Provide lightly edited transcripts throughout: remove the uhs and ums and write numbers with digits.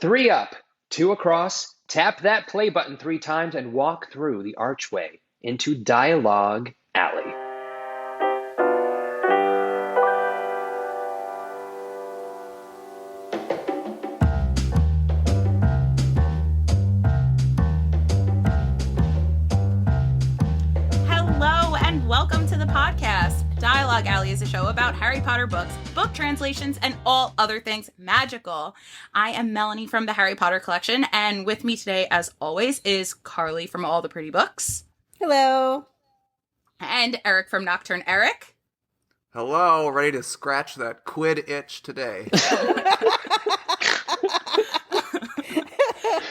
3 up, 2 across, tap that play button 3 times, and walk through the archway into Dialogue Alley. Hello and welcome to the podcast. Dialogue Alley is a show about Harry Potter books, book translations, and all other things magical. I am Melanie from the Harry Potter collection, and with me today, as always, is Carly from All the Pretty Books. Hello. And Eric from Nocturne Eric. Hello, ready to scratch that quid itch today.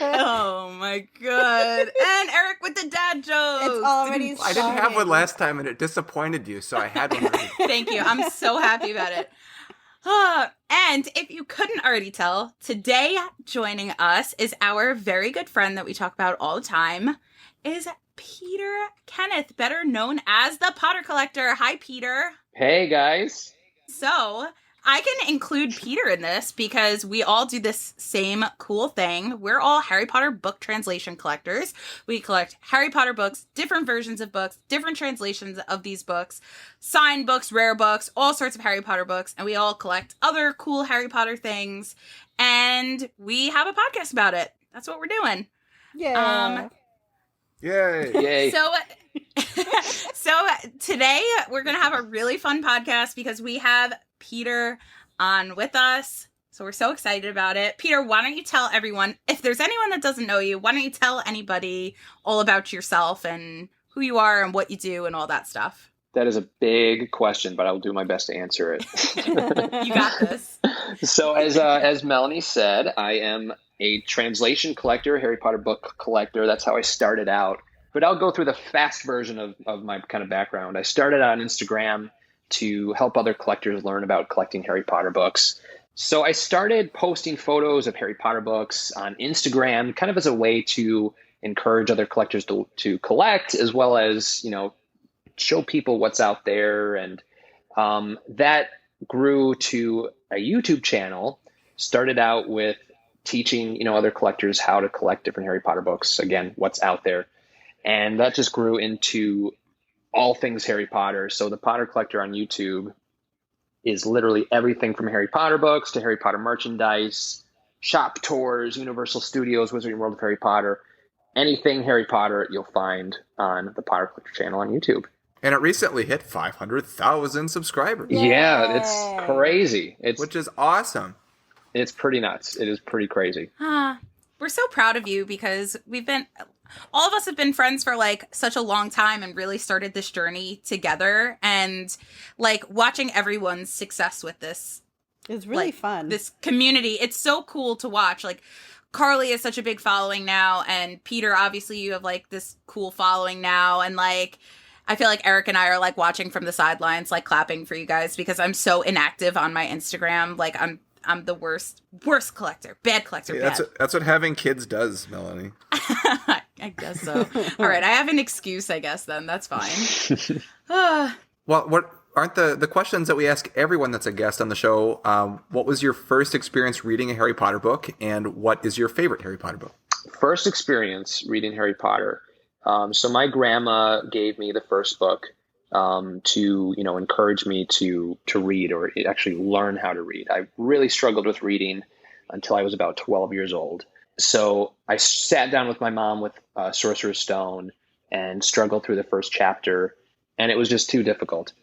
Oh my god. And Eric with the dad jokes. It's already I didn't have one last time and it disappointed you, so I had one ready. Thank you. I'm so happy about it. And if you couldn't already tell, today joining us is our very good friend that we talk about all the time, is Peter Kenneth, better known as the Potter Collector. Hi, Peter. Hey, guys. So I can include Peter in this because we all do this same cool thing. We're all Harry Potter book translation collectors. We collect Harry Potter books, different versions of books, different translations of these books, signed books, rare books, all sorts of Harry Potter books, and we all collect other cool Harry Potter things. And we have a podcast about it. That's what we're doing. Yeah. Yay. Yay. So today we're going to have a really fun podcast because we have Peter on with us. So we're so excited about it. Peter, why don't you tell everyone, if there's anyone that doesn't know you, why don't you tell anybody all about yourself and who you are and what you do and all that stuff? That is a big question, but I'll do my best to answer it. You got this. So as Melanie said, I am a translation collector, Harry Potter book collector. That's how I started out. But I'll go through the fast version of my kind of background. I started on Instagram to help other collectors learn about collecting Harry Potter books. So I started posting photos of Harry Potter books on Instagram, kind of as a way to encourage other collectors to collect, as well as, show people what's out there. And that grew to a YouTube channel, started out with teaching, other collectors how to collect different Harry Potter books, again, what's out there. And that just grew into all things Harry Potter. So the Potter Collector on YouTube is literally everything from Harry Potter books to Harry Potter merchandise, shop tours, Universal Studios, Wizarding World of Harry Potter. Anything Harry Potter you'll find on the Potter Collector channel on YouTube. And it recently hit 500,000 subscribers. Yeah, it's crazy. Which is awesome. It's pretty nuts. It is pretty crazy. We're so proud of you because all of us have been friends for such a long time and really started this journey together, and watching everyone's success with this. It's really fun. This community. It's so cool to watch. Carly has such a big following now, and Peter, obviously you have this cool following now, and I feel like Eric and I are watching from the sidelines, clapping for you guys because I'm so inactive on my Instagram. I'm the worst collector, bad collector. Yeah, that's what having kids does, Melanie. I guess so. All right, I have an excuse, I guess, then. That's fine. Well, what aren't the questions that we ask everyone that's a guest on the show? What was your first experience reading a Harry Potter book, and what is your favorite Harry Potter book? First experience reading Harry Potter. So my grandma gave me the first book to encourage me to read, or actually learn how to read. I really struggled with reading until I was about 12 years old. So I sat down with my mom with Sorcerer's Stone and struggled through the first chapter, and it was just too difficult.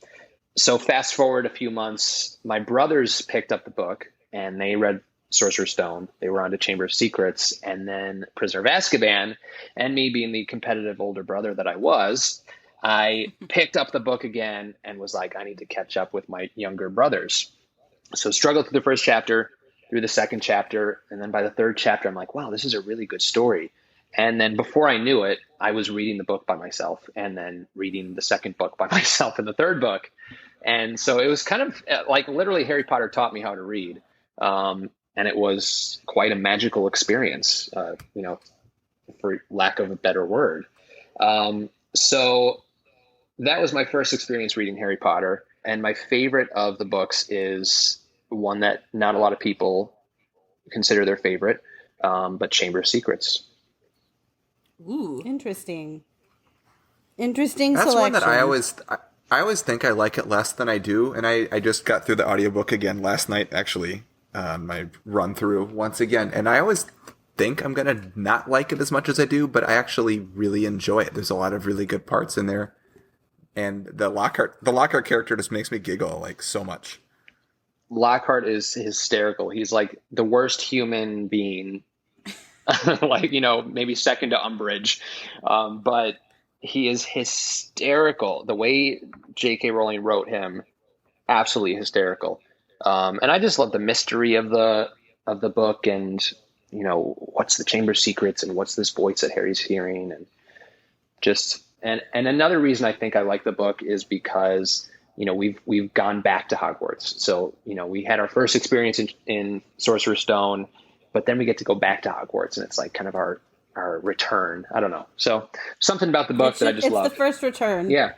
So fast forward a few months, my brothers picked up the book and they read Sorcerer's Stone. They were on to Chamber of Secrets and then Prisoner of Azkaban. And me being the competitive older brother that I was, I picked up the book again and was like, I need to catch up with my younger brothers. So struggled through the first chapter, through the second chapter, and then by the third chapter, I'm like, wow, this is a really good story. And then before I knew it, I was reading the book by myself and then reading the second book by myself and the third book. And so it was kind of literally Harry Potter taught me how to read. And it was quite a magical experience, for lack of a better word. So that was my first experience reading Harry Potter. And my favorite of the books is one that not a lot of people consider their favorite, but Chamber of Secrets. Ooh, Interesting That's selection. one that I always think I like it less than I do, and I just got through the audiobook again last night, actually, my run through once again, and I always think I'm gonna not like it as much as I do, but I actually really enjoy it. There's a lot of really good parts in there, and the Lockhart character just makes me giggle like so much. Lockhart is hysterical. He's like the worst human being, like, maybe second to Umbridge. But he is hysterical. The way J.K. Rowling wrote him, absolutely hysterical. And I just love the mystery of the book, and what's the Chamber of Secrets, and what's this voice that Harry's hearing, and just and another reason I think I like the book is because we've gone back to Hogwarts. So we had our first experience in Sorcerer's Stone, but then we get to go back to Hogwarts, and it's like kind of our return. I don't know. So something about the book that I just love. It's the first return. Yeah,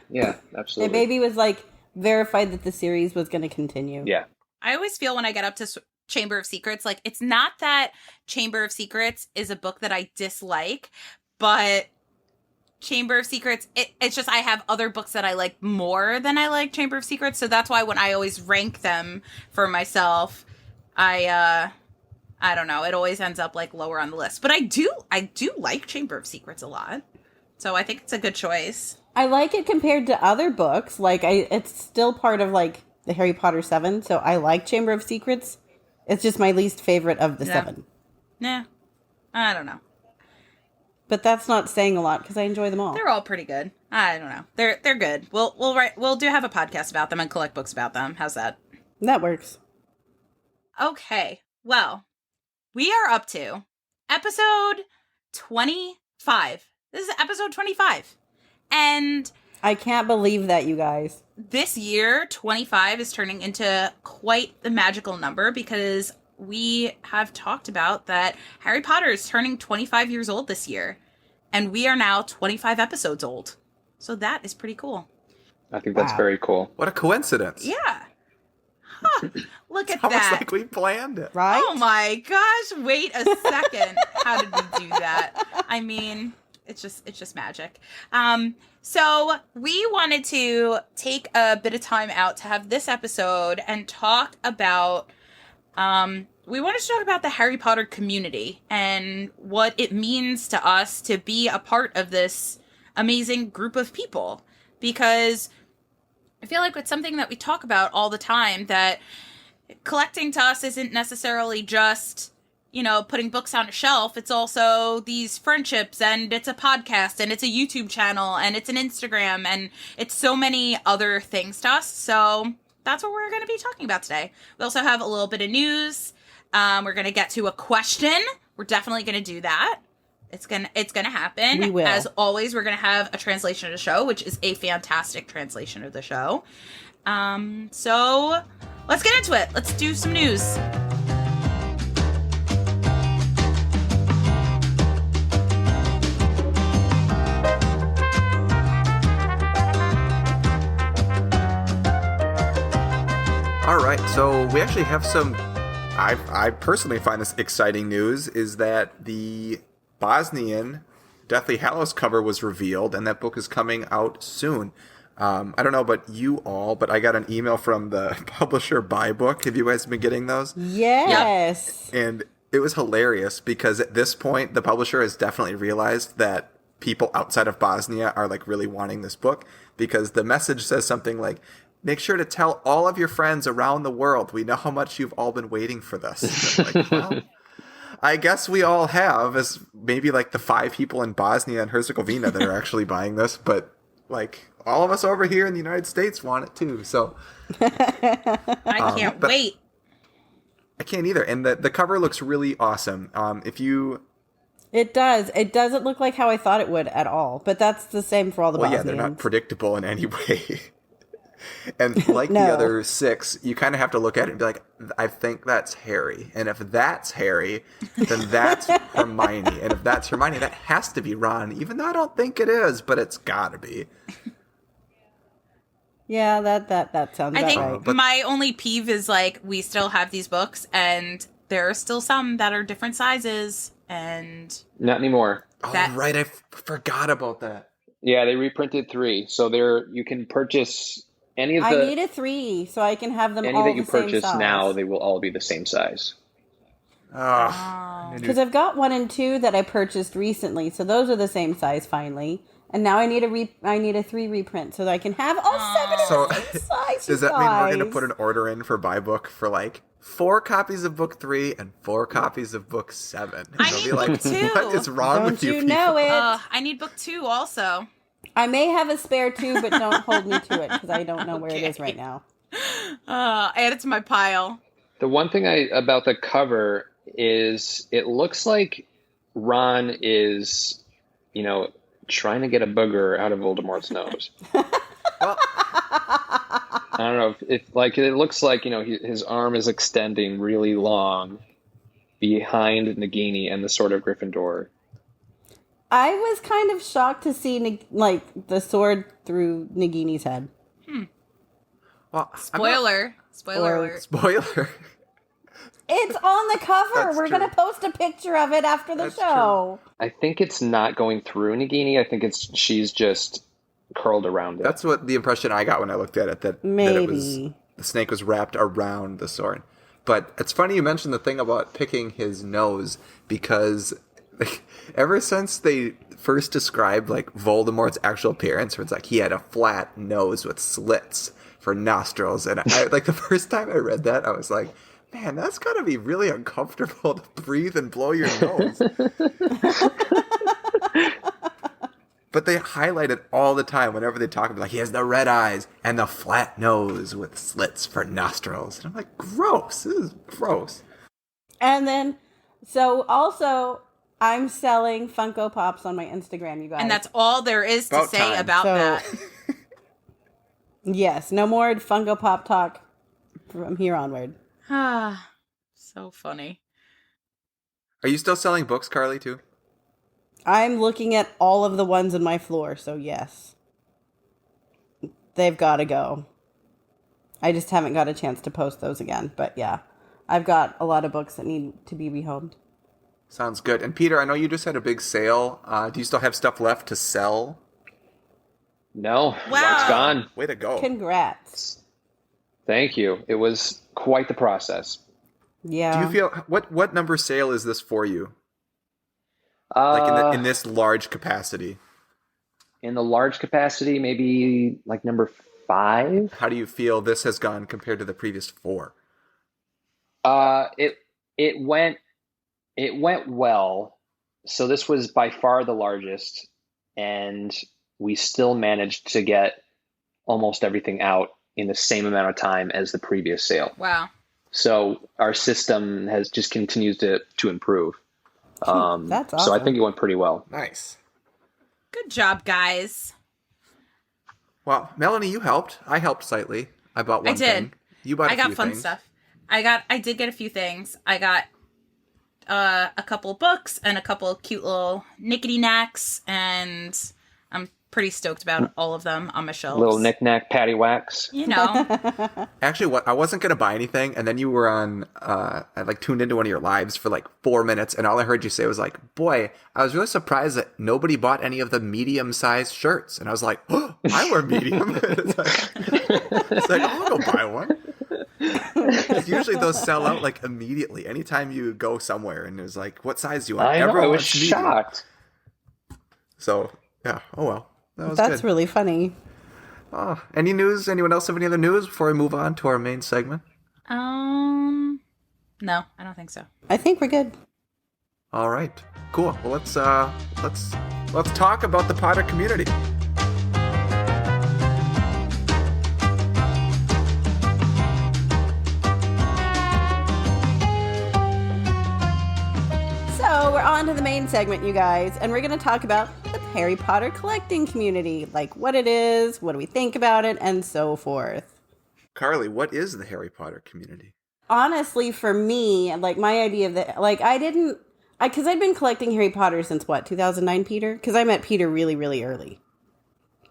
absolutely. It maybe was like verified that the series was going to continue. Yeah. I always feel when I get up to Chamber of Secrets, like, it's not that Chamber of Secrets is a book that I dislike, but Chamber of Secrets, it's just I have other books that I like more than I like Chamber of Secrets, so that's why when I always rank them for myself, I don't know, it always ends up like lower on the list. But I do like Chamber of Secrets a lot, so I think it's a good choice. I like it compared to other books. Like, it's still part of like the Harry Potter 7, so I like Chamber of Secrets. It's just my least favorite of the 7. Nah, I don't know. But that's not saying a lot because I enjoy them all. They're all pretty good. I don't know. They're good. We'll do have a podcast about them and collect books about them. How's that? That works. Okay. Well, we are up to episode 25. This is episode 25. And I can't believe that, you guys. this year, 25 is turning into quite the magical number because we have talked about that Harry Potter is turning 25 years old this year. And we are now 25 episodes old. So that is pretty cool. I think that's very cool. What a coincidence. Yeah. Huh. Look at Almost that. like we planned it. Right? Oh my gosh, wait a second. How did we do that? I mean, it's just magic. So we wanted to take a bit of time out to have this episode and talk about we wanted to talk about the Harry Potter community and what it means to us to be a part of this amazing group of people, because I feel like it's something that we talk about all the time, that collecting to us isn't necessarily just, putting books on a shelf. It's also these friendships, and it's a podcast, and it's a YouTube channel, and it's an Instagram, and it's so many other things to us. So that's what we're going to be talking about today. We also have a little bit of news. We're going to get to a question. We're definitely going to do that. It's gonna happen. We will. As always, we're gonna have a translation of the show, which is a fantastic translation of the show. So let's get into it. Let's do some news. All right, so we actually have some. I personally find this exciting news is that the Bosnian Deathly Hallows cover was revealed, and that book is coming out soon. I don't know about you all, but I got an email from the publisher Buy Book. Have you guys been getting those? Yes. And it was hilarious because at this point, the publisher has definitely realized that people outside of Bosnia are like really wanting this book, because the message says something like, make sure to tell all of your friends around the world. We know how much you've all been waiting for this. Like, well, I guess we all have, as maybe like the 5 people in Bosnia and Herzegovina that are actually buying this, but like all of us over here in the United States want it too. So I can't wait. I can't either. And the cover looks really awesome. It does. It doesn't look like how I thought it would at all, but that's the same for all the Bosnians. Yeah, they're not predictable in any way. And like No. the other 6, you kind of have to look at it and be like, I think that's Harry. And if that's Harry, then that's Hermione. And if that's Hermione, that has to be Ron, even though I don't think it is, but it's got to be. Yeah, that sounds I about think right. But- my only peeve is like we still have these books and there are still some that are different sizes, and Not anymore. Oh, That- right. I forgot about that. Yeah, they reprinted 3, so you can purchase any of I the need a 3 so I can have them any all that you the same purchase size. now. They will all be the same size. Oh, Because I've got 1 and 2 that I purchased recently, so those are the same size finally. And now I need a 3 reprint so that I can have all 7 So, of the same size. does that mean we're going to put an order in for buy book for like 4 copies of book 3 and 4 copies of book 7? I They'll need be like, book 2. what is wrong Don't with you you people? know it? I need book 2 also. I may have a spare 2, but don't hold me to it because I don't know where it is Okay. right now. Add it to my pile. The one thing about the cover is it looks like Ron is, trying to get a booger out of Voldemort's nose. Well, I don't know if it looks like, his arm is extending really long behind Nagini and the Sword of Gryffindor. I was kind of shocked to see the sword through Nagini's head. well, Spoiler alert. Spoiler. It's on the cover. That's We're true. going to post a picture of it after the That's show. I think it's not going through Nagini. I think she's just curled around it. That's what the impression I got when I looked at it. That it was Maybe. the snake was wrapped around the sword. But it's funny you mentioned the thing about picking his nose because ever since they first described Voldemort's actual appearance, where it's like he had a flat nose with slits for nostrils, and I the first time I read that, I was like, man, that's gotta be really uncomfortable to breathe and blow your nose. But they highlight it all the time whenever they talk about he has the red eyes and the flat nose with slits for nostrils. And I'm like, gross. This is gross. And then, so also, I'm selling Funko Pops on my Instagram, you guys. And that's all there is to About say time. about So- that. Yes, no more Funko Pop talk from here onward. So funny. Are you still selling books, Carly, too? I'm looking at all of the ones on my floor, so yes. They've got to go. I just haven't got a chance to post those again, but yeah. I've got a lot of books that need to be rehomed. Sounds good. And Peter, I know you just had a big sale. Do you still have stuff left to sell? No, Wow. it's gone. Way to go. Congrats. Thank you. It was quite the process. Yeah. Do you feel what number sale is this for you? In this large capacity? In the large capacity, maybe number 5. How do you feel this has gone compared to the previous 4? It went well. So this was by far the largest, and we still managed to get almost everything out in the same amount of time as the previous sale. Wow. So our system has just continues to improve. That's So I awesome. think it went pretty well. Nice. Good job, guys. Well, Melanie, you helped. I helped slightly. I bought one I did. thing. You bought a I got few fun things. stuff. I did get a few things. I got a couple books and a couple cute little knickety knacks, and I'm pretty stoked about all of them on my shelves. Little knick-knack, paddywhacks. You know. Actually, I wasn't going to buy anything, and then you were on, I tuned into one of your lives for 4 minutes, and all I heard you say was boy, I was really surprised that nobody bought any of the medium-sized shirts. And I was like, oh, I wear medium. it's like, I'll go buy one. 'Cause usually those sell out immediately. Anytime you go somewhere and it's what size do you want? I know, I Everyone was wants medium. shocked. So, yeah, oh well. That was That's good. really funny. Oh, any news? Anyone else have any other news before we move on to our main segment? No, I don't think so. I think we're good. All right, cool. Well, let's talk about the Potter community. So we're on to the main segment, you guys, and we're going to talk about the Harry Potter collecting community, what it is, what do we think about it, and so forth. Carly, what is the Harry Potter community? Honestly, for me, my idea of because I'd been collecting Harry Potter since 2009, Peter? Because I met Peter really, really early.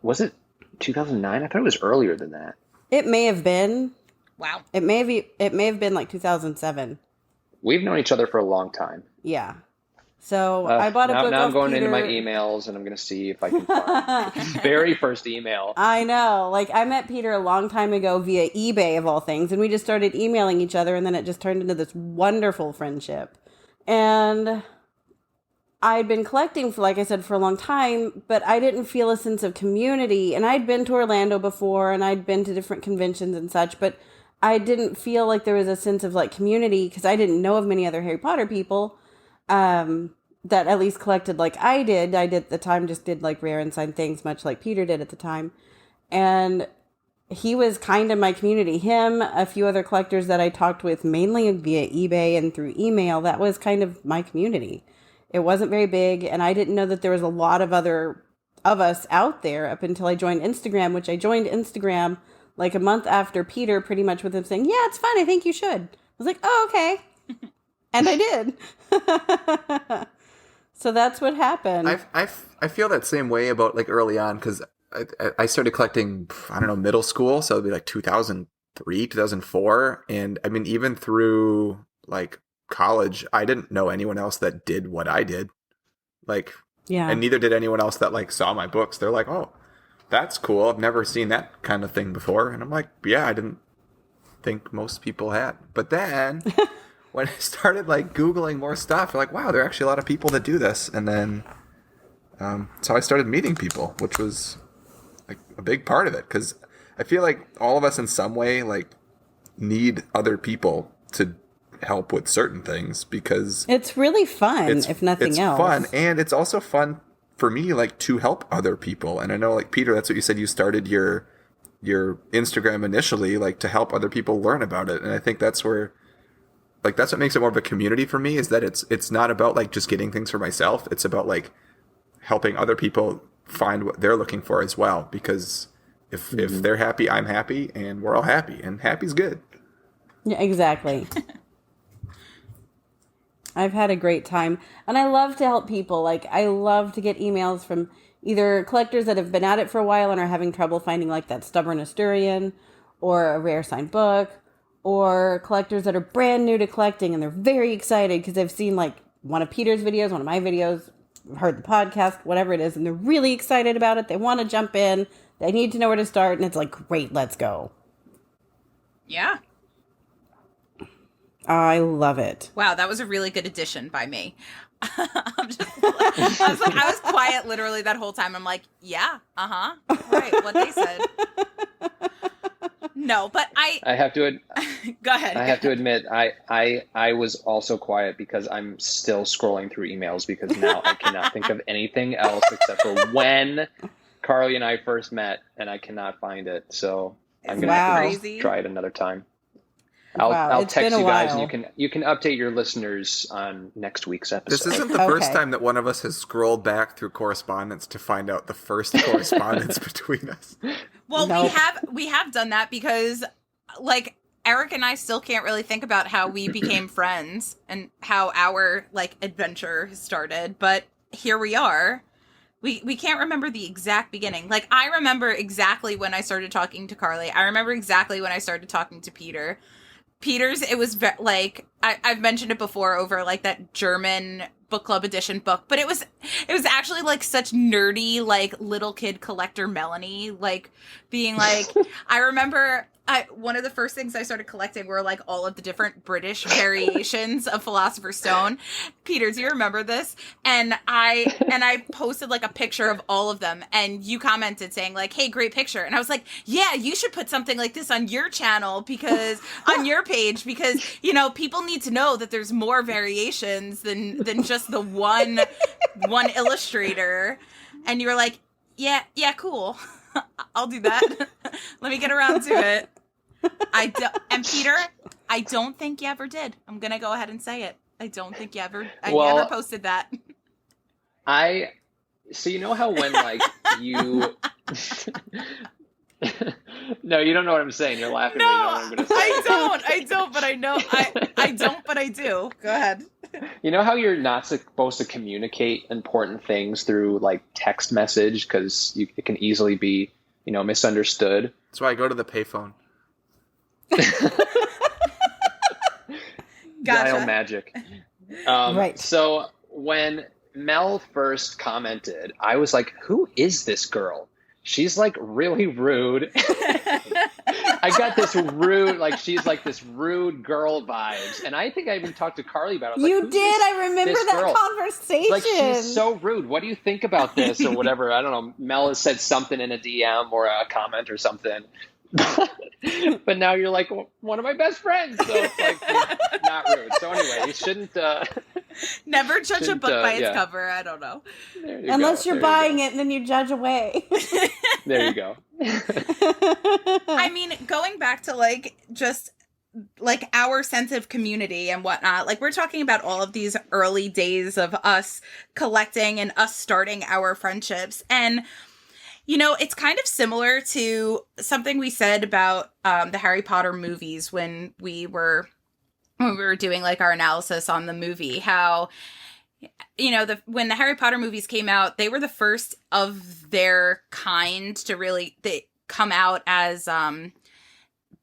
Was it 2009? I thought it was earlier than that. It may have been. Wow. It may have been 2007. We've known each other for a long time. Yeah. So I bought a book now off I'm going Peter. into my emails and I'm going to see if I can find his very first email. I know. Like, I met Peter a long time ago via eBay, of all things, and we just started emailing each other, and then it just turned into this wonderful friendship. And I'd been collecting, for, like I said, for a long time, but I didn't feel a sense of community. And I'd been to Orlando before, and I'd been to different conventions and such, but I didn't feel like there was a sense of, like, community, because I didn't know of many other Harry Potter people that at least collected like I did. I did at the time just did like rare and signed things, much like Peter did at the time. And he was kind of my community. Him, a few other collectors that I talked with mainly via eBay and through email, that was kind of my community. It wasn't very big, and I didn't know that there was a lot of other of us out there up until I joined Instagram, which I joined Instagram like a month after Peter, pretty much with him saying, yeah, it's fun, I think you should. I was like, oh, okay. And I did. So that's what happened. I feel that same way about like early on, because I started collecting, I don't know, middle school. So it'd be like 2003, 2004. And I mean, even through like college, I didn't know anyone else that did what I did. Like, yeah. And neither did anyone else that like saw my books. They're like, oh, that's cool. I've never seen that kind of thing before. And I'm like, yeah, I didn't think most people had. But then when I started like Googling more stuff, I'm like, wow, there are actually a lot of people that do this. And then so I started meeting people, which was like a big part of it. Because I feel like all of us in some way like need other people to help with certain things, because it's really fun, if nothing else. It's fun, and it's also fun for me like to help other people. And I know like Peter, that's what you said, you started your Instagram initially like to help other people learn about it. And I think that's where like that's what makes it more of a community for me, is that it's not about like just getting things for myself. It's about like helping other people find what they're looking for as well, because if they're happy, I'm happy, and we're all happy, and happy's good. Yeah, exactly. I've had a great time, and I love to help people. Like, I love to get emails from either collectors that have been at it for a while and are having trouble finding like that stubborn Asturian or a rare signed book, or collectors that are brand new to collecting and they're very excited because they've seen like one of Peter's videos, one of my videos, heard the podcast, whatever it is, and they're really excited about it. They want to jump in. They need to know where to start, and it's like, great, let's go. Yeah. I love it. Wow, that was a really good addition by me. I was quiet literally that whole time. I'm like, yeah, right, what they said. No, but I have to go ahead. I have to admit, I was also quiet because I'm still scrolling through emails, because now I cannot think of anything else except for when Carly and I first met, and I cannot find it. So I'm gonna have to try it another time. I'll text you guys, and you can update your listeners on next week's episode. This isn't the first time that one of us has scrolled back through correspondence to find out the first correspondence between us. Well, we have done that because, like, Eric and I still can't really think about how we became friends and how our like adventure started, but here we are. We can't remember the exact beginning. Like, I remember exactly when I started talking to Carly. I remember exactly when I started talking to Peter. Peter's, it was like, I've mentioned it before over like that German book club edition book, but it was actually like such nerdy, like little kid collector Melanie, like being like, I remember one of the first things I started collecting were like all of the different British variations of Philosopher's Stone. Peter, do you remember this? And I posted like a picture of all of them, and you commented saying like, hey, great picture. And I was like, yeah, you should put something like this on your channel, because on your page, because, you know, people need to know that there's more variations than just the one illustrator. And you were like, yeah, cool. I'll do that. Let me get around to it. And Peter, I don't think you ever did. I'm going to go ahead and say it. I don't think you ever posted that. So you know how when like you No, you don't know what I'm saying. You're laughing. No, but you know what I'm going to say. I don't, but I know. I don't, but I do. Go ahead. You know how you're not supposed to communicate important things through like text message, because it can easily be, you know, misunderstood. That's why I go to the payphone. Gotcha. Dial magic. Right. So when Mel first commented, I was like, who is this girl? She's like really rude. I got this rude, like she's like this rude girl vibes. And I think I even talked to Carly about it. I was You like, who's did. this- I remember this that girl? conversation. Like, she's so rude. What do you think about this or whatever? I don't know. Mel has said something in a DM or a comment or something. But now you're like one of my best friends. So it's like not rude. So anyway, you shouldn't Never judge a book by its yeah. cover. I don't know. Unless you're buying it, and then you judge away. There you go. I mean, going back to like just like our sense of community and whatnot, like we're talking about all of these early days of us collecting and us starting our friendships. And you know, it's kind of similar to something we said about the Harry Potter movies when we were doing like our analysis on the movie. How, you know, when the Harry Potter movies came out, they were the first of their kind to really come out as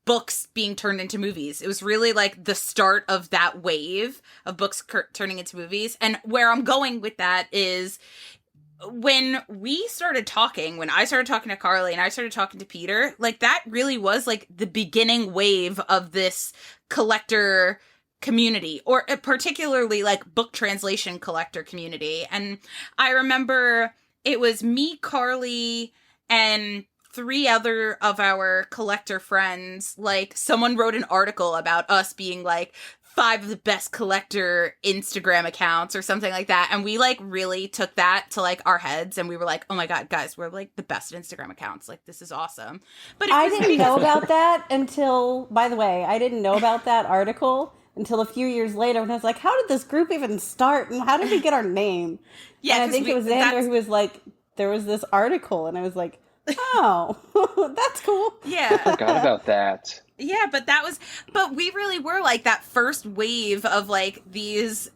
books being turned into movies. It was really like the start of that wave of books turning into movies. And where I'm going with that is, when we started talking, when I started talking to Carly and I started talking to Peter, like that really was like the beginning wave of this collector community, or particularly like book translation collector community. And I remember it was me, Carly, and 3 other of our collector friends. Like someone wrote an article about us being like 5 of the best collector Instagram accounts or something like that. And we like really took that to like our heads and we were like, oh my God, guys, we're like the best Instagram accounts. Like this is awesome. But I didn't know about that until, by the way, I didn't know about that article until a few years later when I was like, how did this group even start? And how did we get our name? Yeah, and I think it was Xander who was like, there was this article and I was like, oh, that's cool. Yeah. I forgot about that. Yeah, but we really were like that first wave of like these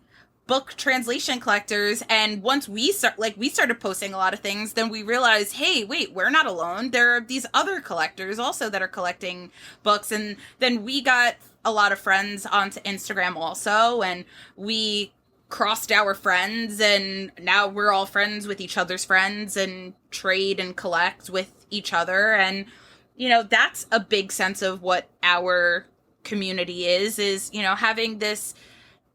book translation collectors. And once we started posting a lot of things, then we realized, hey, wait, we're not alone. There are these other collectors also that are collecting books. And then we got a lot of friends onto Instagram also, and we crossed our friends, and now we're all friends with each other's friends and trade and collect with each other. And you know, that's a big sense of what our community is, you know, having this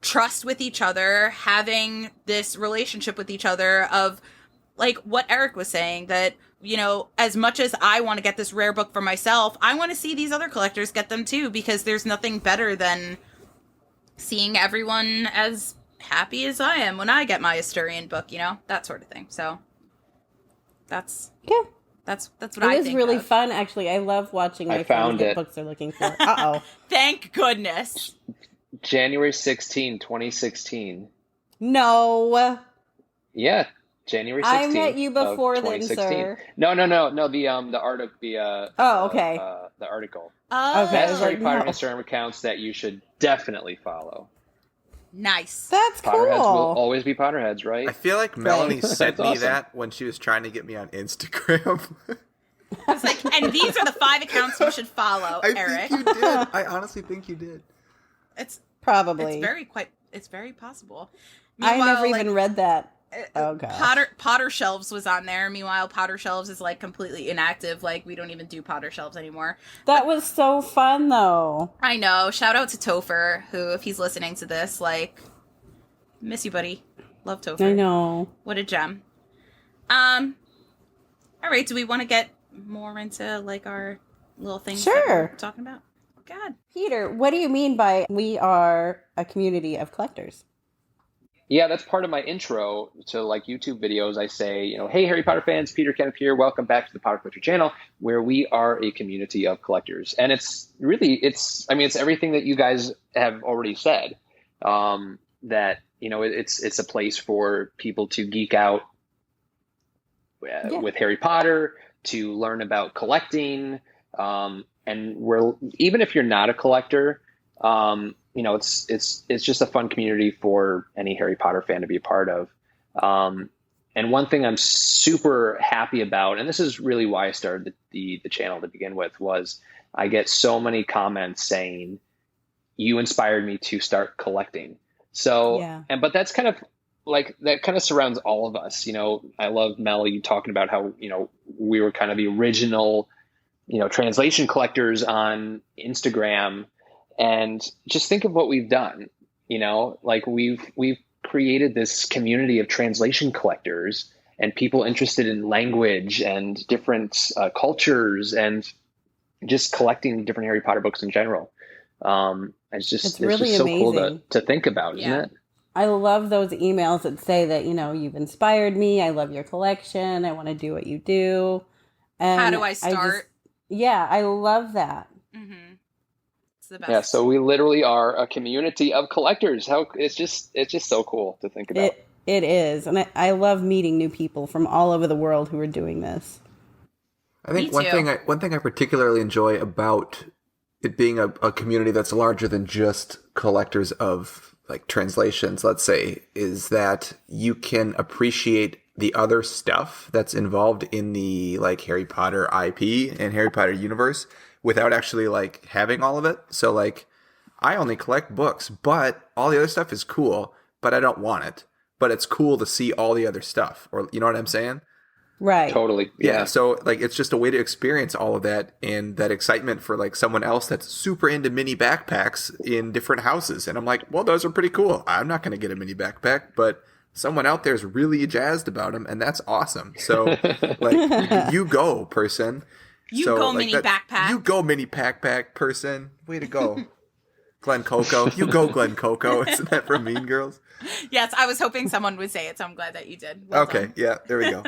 trust with each other, having this relationship with each other of like what Eric was saying, that, you know, as much as I want to get this rare book for myself, I want to see these other collectors get them too, because there's nothing better than seeing everyone as happy as I am when I get my Asturian book, you know, that sort of thing. So that's That's what I think. It was really fun, actually. I love watching my friends get books they're looking for. Uh-oh. Thank goodness. January 16, 2016. No. Yeah, January 16th. I met you before then, sir. No. The article. Oh, okay. The article. Oh, okay. That's Harry Potter Instagram accounts that you should definitely follow. Nice. That's cool. Potterheads will always be Potterheads, right? I feel like Melanie sent me awesome. that when she was trying to get me on Instagram. It's like, and these are the 5 accounts you should follow, Eric. think you did. I honestly think you did. It's probably. It's very possible. I Meanwhile, never even read that. Oh god. Potter Shelves was on there. Meanwhile, Potter Shelves is like completely inactive. Like we don't even do Potter Shelves anymore. That was so fun though. I know. Shout out to Topher, who, if he's listening to this, like, miss you, buddy. Love Topher. I know. What a gem. All right. Do we want to get more into like our little things that we're talking about? God. Peter, what do you mean by we are a community of collectors? Yeah, that's part of my intro to like YouTube videos. I say, you know, hey, Harry Potter fans, Peter Kenneth here. Welcome back to the Potter Collector channel, where we are a community of collectors. And it's everything that you guys have already said, that, you know, it's a place for people to geek out with Harry Potter, to learn about collecting. And even if you're not a collector, you know, it's just a fun community for any Harry Potter fan to be a part of. And one thing I'm super happy about, and this is really why I started the channel to begin with, was I get so many comments saying, you inspired me to start collecting. So, Yeah. but that's kind of like, that kind of surrounds all of us. I love Mel, you talking about how, we were kind of the original, translation collectors on Instagram, and just think of what we've done. Like we've created this community of translation collectors and people interested in language and different cultures and just collecting different Harry Potter books in general. It's really just so cool amazing to think about, isn't it? I love those emails that say that, you've inspired me. I love your collection. I want to do what you do. And how do I start? I love that. Mm-hmm. It's the best. Yeah, so we literally are a community of collectors. It's just so cool to think about. It is. And I love meeting new people from all over the world who are doing this. I think one thing I particularly enjoy about it being a community that's larger than just collectors of like translations, let's say, is that you can appreciate the other stuff that's involved in the like Harry Potter IP and Harry Potter universe without actually like having all of it. So like I only collect books, but all the other stuff is cool, but I don't want it. But it's cool to see all the other stuff, or you know what I'm saying? Right. Totally. Yeah. So like it's just a way to experience all of that and that excitement for like someone else that's super into mini backpacks in different houses. And I'm like, well, those are pretty cool. I'm not going to get a mini backpack, but someone out there is really jazzed about them, and that's awesome. So like you go, person. You go mini backpack. You go mini backpack person. Way to go. Glen Coco. You go, Glen Coco. Isn't that from Mean Girls? Yes, I was hoping someone would say it, so I'm glad that you did. Well okay, done. yeah, there we go.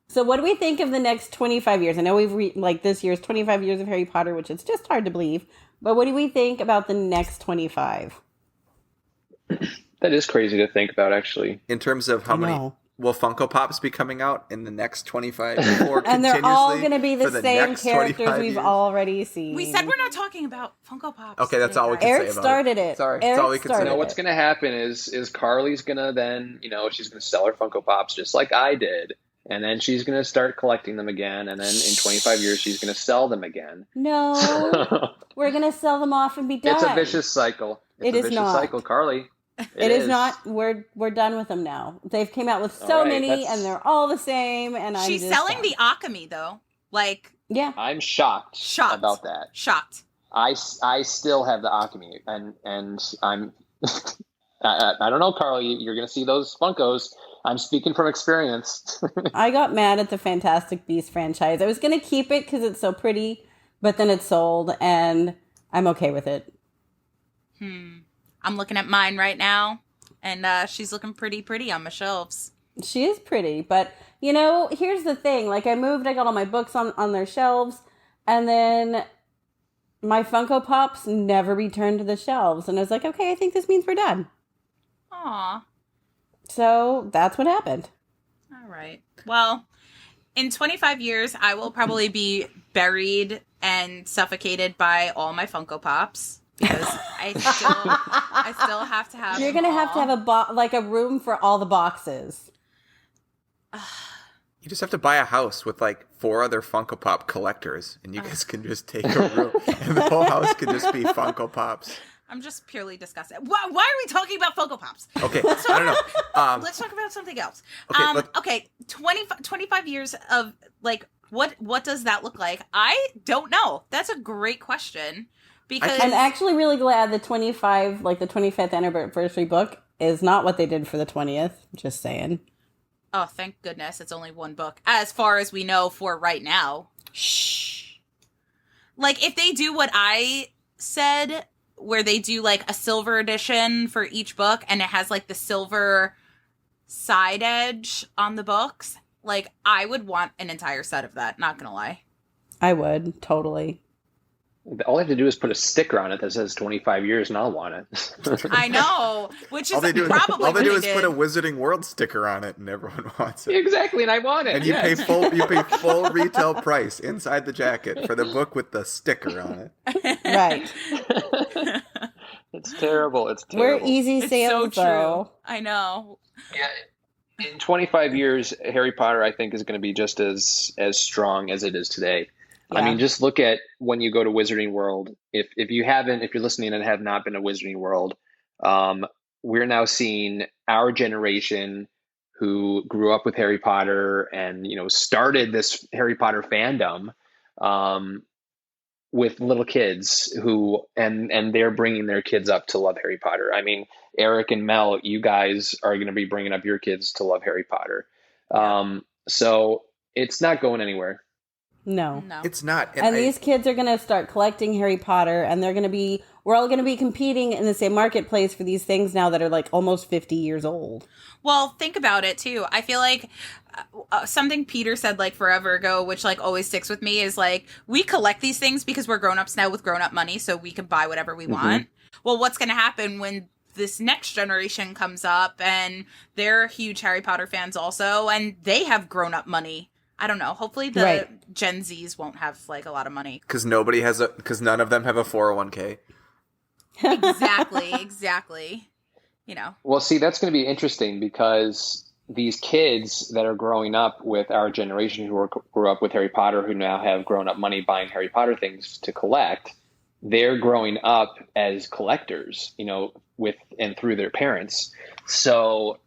So what do we think of the next 25 years? I know this year's 25 years of Harry Potter, which is just hard to believe. But what do we think about the next 25? That is crazy to think about, actually. In terms of how many will Funko Pops be coming out in the next 25 years? And they're all going to be the same characters we've already seen. We said we're not talking about Funko Pops. Okay, that's all we can Eric say about started it. it. Sorry, Eric that's all we can say. What's going to happen is Carly's going to then, she's going to sell her Funko Pops just like I did. And then she's going to start collecting them again. And then in 25 years, she's going to sell them again. No, we're going to sell them off and be done. It's a vicious cycle. It's a vicious cycle, Carly. It is not. We're done with them now. They've came out with so many, and they're all the same. And she's selling the Akami though. Like, yeah, I'm shocked about that. Shocked. I still have the Akami, and I'm. I don't know, Carly. You're going to see those Funkos. I'm speaking from experience. I got mad at the Fantastic Beasts franchise. I was going to keep it because it's so pretty, but then it sold, and I'm okay with it. I'm looking at mine right now, and she's looking pretty on my shelves. She is pretty, but, here's the thing. Like, I got all my books on their shelves, and then my Funko Pops never returned to the shelves. And I was like, okay, I think this means we're done. Aw. So that's what happened. All right. Well, in 25 years, I will probably be buried and suffocated by all my Funko Pops because I still have to have. You're gonna have to have a room for all the boxes. You just have to buy a house with like 4 other Funko Pop collectors, and you guys can just take a room, and the whole house can just be Funko Pops. I'm just purely disgusted. Why are we talking about Funko Pops? Okay, I don't know. Let's talk about something else. Okay, 25 years of, like, what does that look like? I don't know. That's a great question. Because I'm actually really glad the 25th anniversary book is not what they did for the 20th. Just saying. Oh, thank goodness. It's only one book. As far as we know for right now. Shh. Like, if they do what I said, where they do like a silver edition for each book and it has like the silver side edge on the books, like I would want an entire set of that, not gonna lie. I would, totally. All they have to do is put a sticker on it that says 25 years and I'll want it. I know, which is all they do probably is put a Wizarding World sticker on it and everyone wants it. Exactly, and I want it. And you pay full retail price inside the jacket for the book with the sticker on it. Right. It's terrible. We're easy sales, it's so though. True. I know. Yeah. In 25 years, Harry Potter, I think, is going to be just as strong as it is today. I Yeah. mean, just look at when you go to Wizarding World. If you're listening and have not been to Wizarding World, um, we're now seeing our generation who grew up with Harry Potter and started this Harry Potter fandom, um, with little kids and they're bringing their kids up to love Harry Potter. I mean, Eric and Mel, you guys are going to be bringing up your kids to love Harry Potter. Yeah. So it's not going anywhere. No. No. It's not. And these kids are going to start collecting Harry Potter, and we're all going to be competing in the same marketplace for these things now that are like almost 50 years old. Well, think about it too. I feel like something Peter said like forever ago, which like always sticks with me, is like, we collect these things because we're grown-ups now with grown-up money, so we can buy whatever we want. Well, what's going to happen when this next generation comes up and they're huge Harry Potter fans also, and they have grown-up money? I don't know. Hopefully the Gen Zs won't have like a lot of money. Because none of them have a 401k. Exactly. Well, see, that's going to be interesting because these kids that are growing up with our generation grew up with Harry Potter, who now have grown up money buying Harry Potter things to collect, they're growing up as collectors, with and through their parents. So,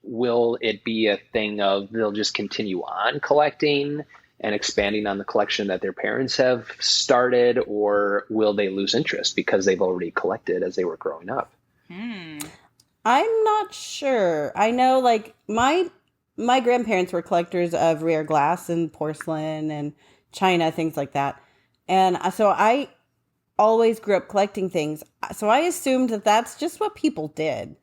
will it be a thing of they'll just continue on collecting and expanding on the collection that their parents have started, or will they lose interest because they've already collected as they were growing up? I'm not sure. I know, like, my grandparents were collectors of rare glass and porcelain and china, things like that. And so I always grew up collecting things. So I assumed that that's just what people did.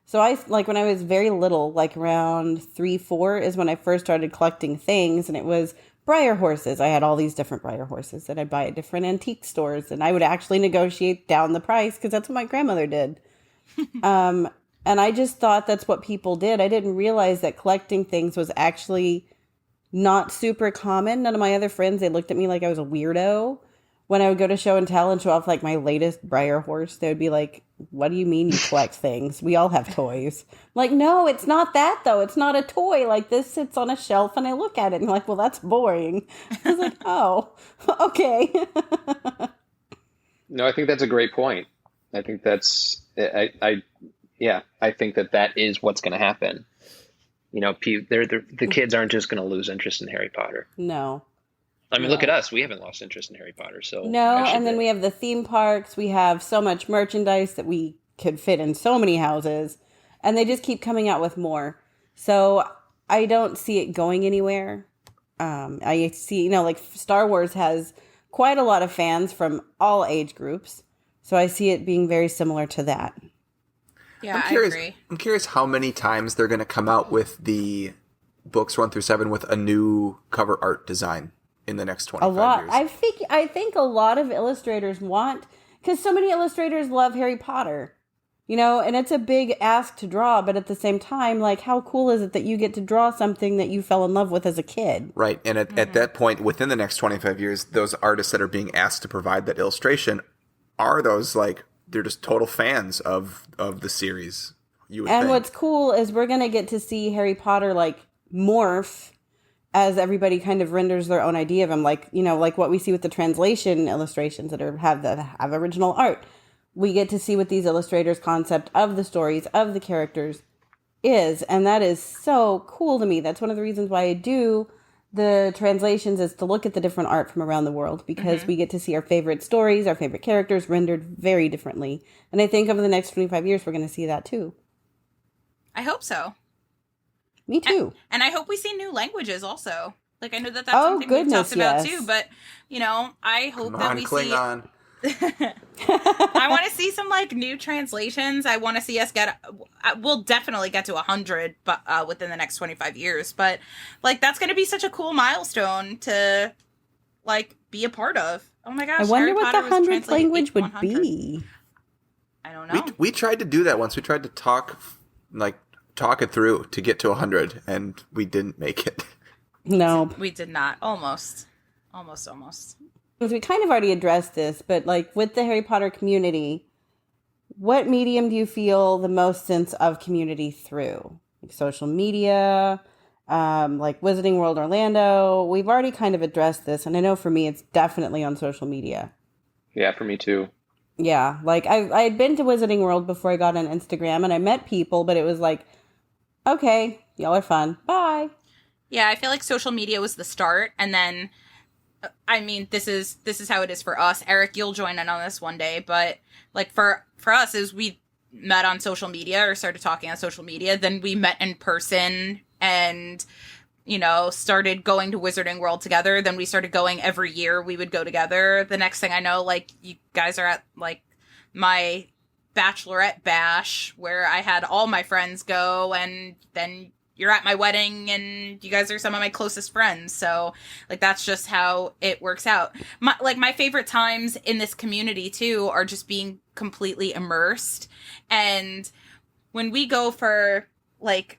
So when I was very little, like around 3, 4 is when I first started collecting things, and it was Breyer horses. I had all these different Breyer horses that I'd buy at different antique stores, and I would actually negotiate down the price because that's what my grandmother did. And I just thought that's what people did. I didn't realize that collecting things was actually not super common. None of my other friends, they looked at me like I was a weirdo. When I would go to show and tell and show off like my latest Breyer horse, they would be like, "What do you mean you collect things? We all have toys." I'm like, no, it's not that though. It's not a toy. Like, this sits on a shelf and I look at it and I'm like, well, that's boring. I was like, oh, okay. No, I think that's a great point. I think that's, I think that is what's going to happen. The kids aren't just going to lose interest in Harry Potter. No. I mean, look at us. We haven't lost interest in Harry Potter. So no, and then we have the theme parks. We have so much merchandise that we could fit in so many houses, and they just keep coming out with more. So I don't see it going anywhere. I see, like Star Wars has quite a lot of fans from all age groups. So I see it being very similar to that. Yeah, I agree. I'm curious how many times they're going to come out with the books 1 through 7 with a new cover art design in the next 25 years. I think a lot of illustrators want, because so many illustrators love Harry Potter, and it's a big ask to draw, but at the same time, like, how cool is it that you get to draw something that you fell in love with as a kid? Right. And at that point, within the next 25 years, those artists that are being asked to provide that illustration are those, like, they're just total fans of the series. You would think. What's cool is we're going to get to see Harry Potter, like, morph as everybody kind of renders their own idea of him. Like, like what we see with the translation illustrations that have original art. We get to see what these illustrators' concept of the stories, of the characters is. And that is so cool to me. That's one of the reasons why I do the translations, is to look at the different art from around the world, because we get to see our favorite stories, our favorite characters rendered very differently. And I think over the next 25 years, we're going to see that too. I hope so. Me too. And I hope we see new languages also. Like, I know that's something we've talked about too, but, I hope that we Klingon. see... I want to see some, like, new translations. I want to see us we'll definitely get to 100 but within the next 25 years. But, like, that's going to be such a cool milestone to, like, be a part of. Oh my gosh. I wonder Harry what Potter the 100th was translated language would 100. be. I don't know. We tried to do that once. We tried to talk it through to get to 100, and we didn't make it. No. We did not. Almost. Because we kind of already addressed this, but like with the Harry Potter community, what medium do you feel the most sense of community through? Like social media, like Wizarding World Orlando. We've already kind of addressed this, and I know for me, it's definitely on social media. Yeah, for me too. Yeah, like I had been to Wizarding World before I got on Instagram, and I met people, but it was like, okay, y'all are fun. Bye. Yeah, I feel like social media was the start, and then, I mean, this is how it is for us. Eric, you'll join in on this one day, but like for us, is we met on social media or started talking on social media, then we met in person and, you know, started going to Wizarding World together. Then we started going every year. We would go together. The next thing I know, like, you guys are at like my bachelorette bash where I had all my friends go, and then you're at my wedding and you guys are some of my closest friends. So like, that's just how it works out. My favorite times in this community too are just being completely immersed. And when we go for like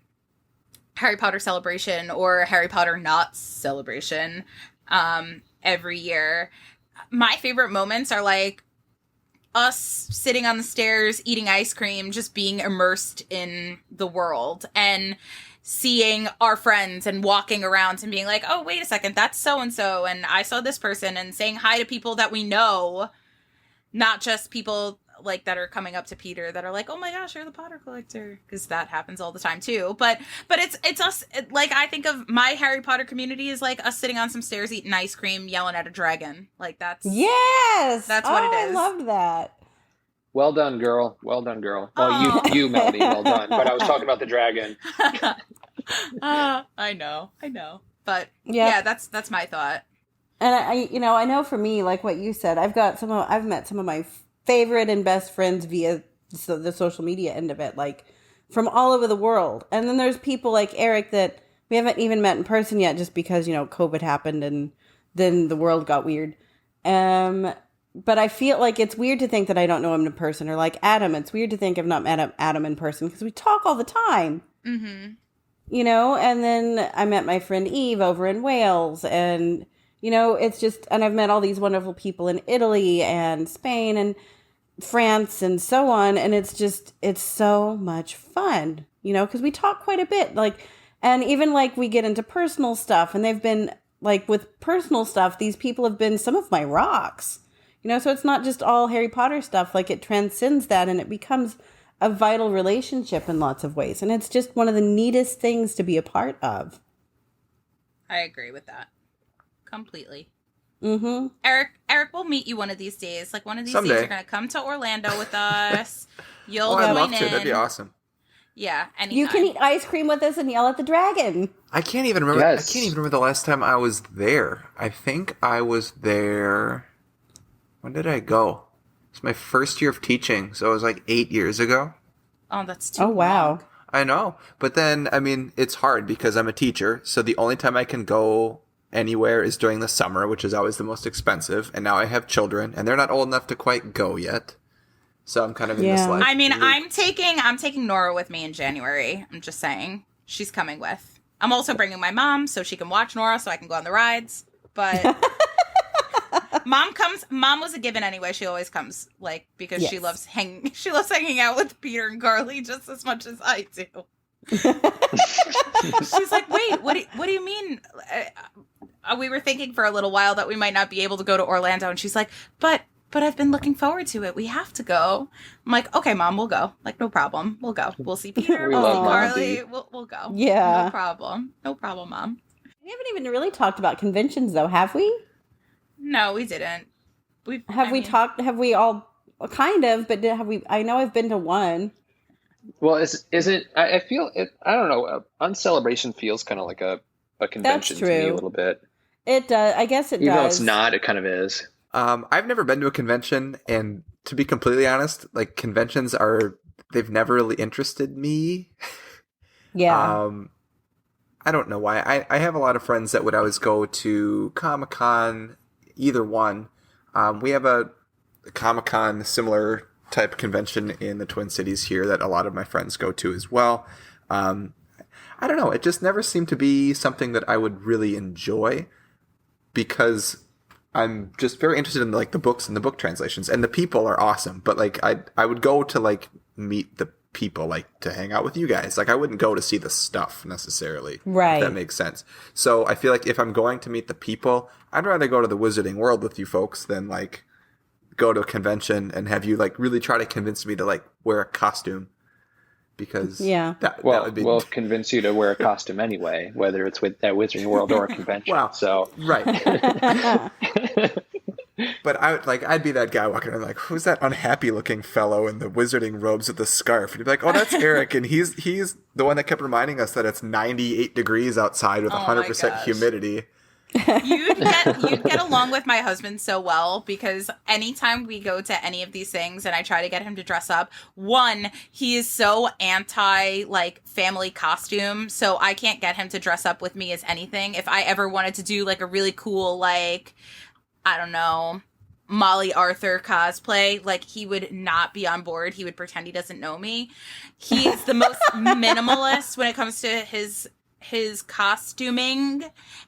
Harry Potter celebration or Harry Potter not celebration, every year, my favorite moments are like us sitting on the stairs, eating ice cream, just being immersed in the world and seeing our friends and walking around and being like, oh, wait a second, that's so-and-so, and I saw this person, and saying hi to people that we know, not just people like that are coming up to Peter that are like, oh my gosh, you're the Potter collector, because that happens all the time too. But it's us, like, I think of my Harry Potter community as like us sitting on some stairs eating ice cream, yelling at a dragon. Like, that's what it is. I loved that. Well done, girl. Well done, girl. Well, you, Melanie, well done. But I was talking about the dragon. I know. But yeah, that's my thought. And I know for me, like what you said, I've met some of my favorite and best friends via the social media end of it, like from all over the world. And then there's people like Eric that we haven't even met in person yet, just because, you know, COVID happened and then the world got weird. But I feel like it's weird to think that I don't know him in person, or like Adam. It's weird to think I've not met Adam in person because we talk all the time. Mm-hmm. You know, and then I met my friend Eve over in Wales, and, you know, it's just, and I've met all these wonderful people in Italy and Spain and France and so on. And it's just, it's so much fun, you know, because we talk quite a bit, like, and even like we get into personal stuff, and they've been like, with personal stuff, these people have been some of my rocks. You know, so it's not just all Harry Potter stuff. Like, it transcends that, and it becomes a vital relationship in lots of ways. And it's just one of the neatest things to be a part of. I agree with that completely. Mm-hmm. Eric, we'll meet you one of these days. Like, one of these Someday. days, you're going to come to Orlando with us. You'll I'd join love to. in. That'd be awesome. Yeah, anytime. You can eat ice cream with us and yell at the dragon. I can't even remember. Yes. I can't even remember the last time I was there. I think I was there. When did I go? It's my first year of teaching, so it was like 8 years ago. Oh, that's too Oh, wow. long. I know. But then, I mean, it's hard because I'm a teacher, so the only time I can go anywhere is during the summer, which is always the most expensive. And now I have children, and they're not old enough to quite go yet. So I'm kind of in this life. I mean, I'm taking Nora with me in January. I'm just saying. She's coming with. I'm also bringing my mom so she can watch Nora so I can go on the rides. But Mom was a given anyway. She always comes, like, because she loves hanging out with Peter and Carly just as much as I do. She's like, wait, what do you mean? We were thinking for a little while that we might not be able to go to Orlando, and she's like, but I've been looking forward to it. We have to go. I'm like, okay, Mom, we'll go. Like, no problem. We'll go. We'll see Peter. We We'll see love Carly. Mom. We'll go. Yeah. No problem. No problem, Mom. We haven't even really talked about conventions, though, have we? No, we didn't. Have we all kind of, but have we? I know I've been to one. Well, is it? I feel it. I don't know. Uncelebration feels kind of like a convention to me a little bit. It does. I guess it does. Even though it's not, it kind of is. I've never been to a convention, and to be completely honest, like, conventions they've never really interested me. Yeah. I don't know why. I have a lot of friends that would always go to Comic-Con, either one. We have a Comic-Con similar type convention in the Twin Cities here that a lot of my friends go to as well. I don't know. It just never seemed to be something that I would really enjoy, because I'm just very interested in, like, the books and the book translations, and the people are awesome. But, like, I would go to, like, meet the people, like to hang out with you guys. Like I wouldn't go to see the stuff necessarily. Right. If that makes sense. So I feel like if I'm going to meet the people, I'd rather go to the Wizarding World with you folks than like go to a convention and have you like really try to convince me to like wear a costume. Because that would be... we'll convince you to wear a costume anyway, whether it's at Wizarding World or a convention. Wow. So right. But I'd be that guy walking around like, who's that unhappy looking fellow in the wizarding robes with the scarf? And you'd be like, oh, that's Erik, and he's the one that kept reminding us that it's 98 degrees outside with 100% humidity. You'd get along with my husband so well, because anytime we go to any of these things and I try to get him to dress up, one, he is so anti like family costume, so I can't get him to dress up with me as anything. If I ever wanted to do like a really cool, like, I don't know, Molly Arthur cosplay, like he would not be on board. He would pretend he doesn't know me. He's the most minimalist when it comes to his costuming,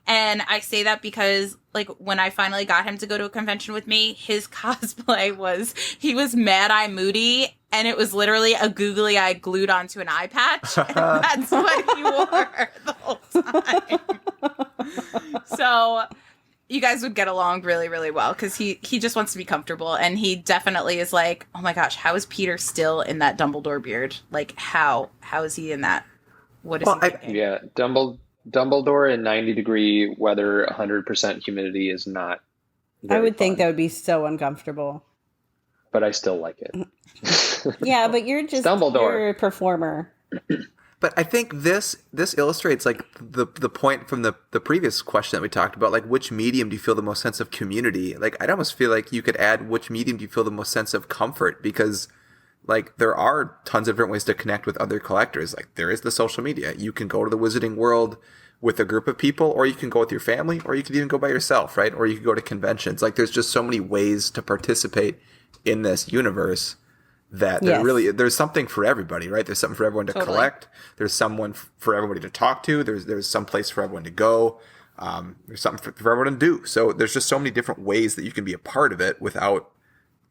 and I say that because like when I finally got him to go to a convention with me, his cosplay was, he was Mad Eye Moody, and it was literally a googly eye glued onto an eye patch, and that's what he wore the whole time. So you guys would get along really, really well, because he just wants to be comfortable, and he definitely is like, oh my gosh, how is Peter still in that Dumbledore beard? Like how is he in that? What is he thinking? Yeah, Dumbledore in 90-degree weather, 100% humidity is not I would fun, think that would be so uncomfortable. but I still like it. Yeah, but you're you're a performer. But I think this illustrates like the point from the previous question that we talked about, like which medium do you feel the most sense of community? Like I'd almost feel like you could add which medium do you feel the most sense of comfort, because like there are tons of different ways to connect with other collectors. Like there is the social media. You can go to the Wizarding World with a group of people, or you can go with your family, or you could even go by yourself, right? Or you could go to conventions. Like there's just so many ways to participate in this universe that there's something for everybody, right? There's something for everyone to collect. There's someone for everybody to talk to. There's some place for everyone to go. There's something for everyone to do. So there's just so many different ways that you can be a part of it without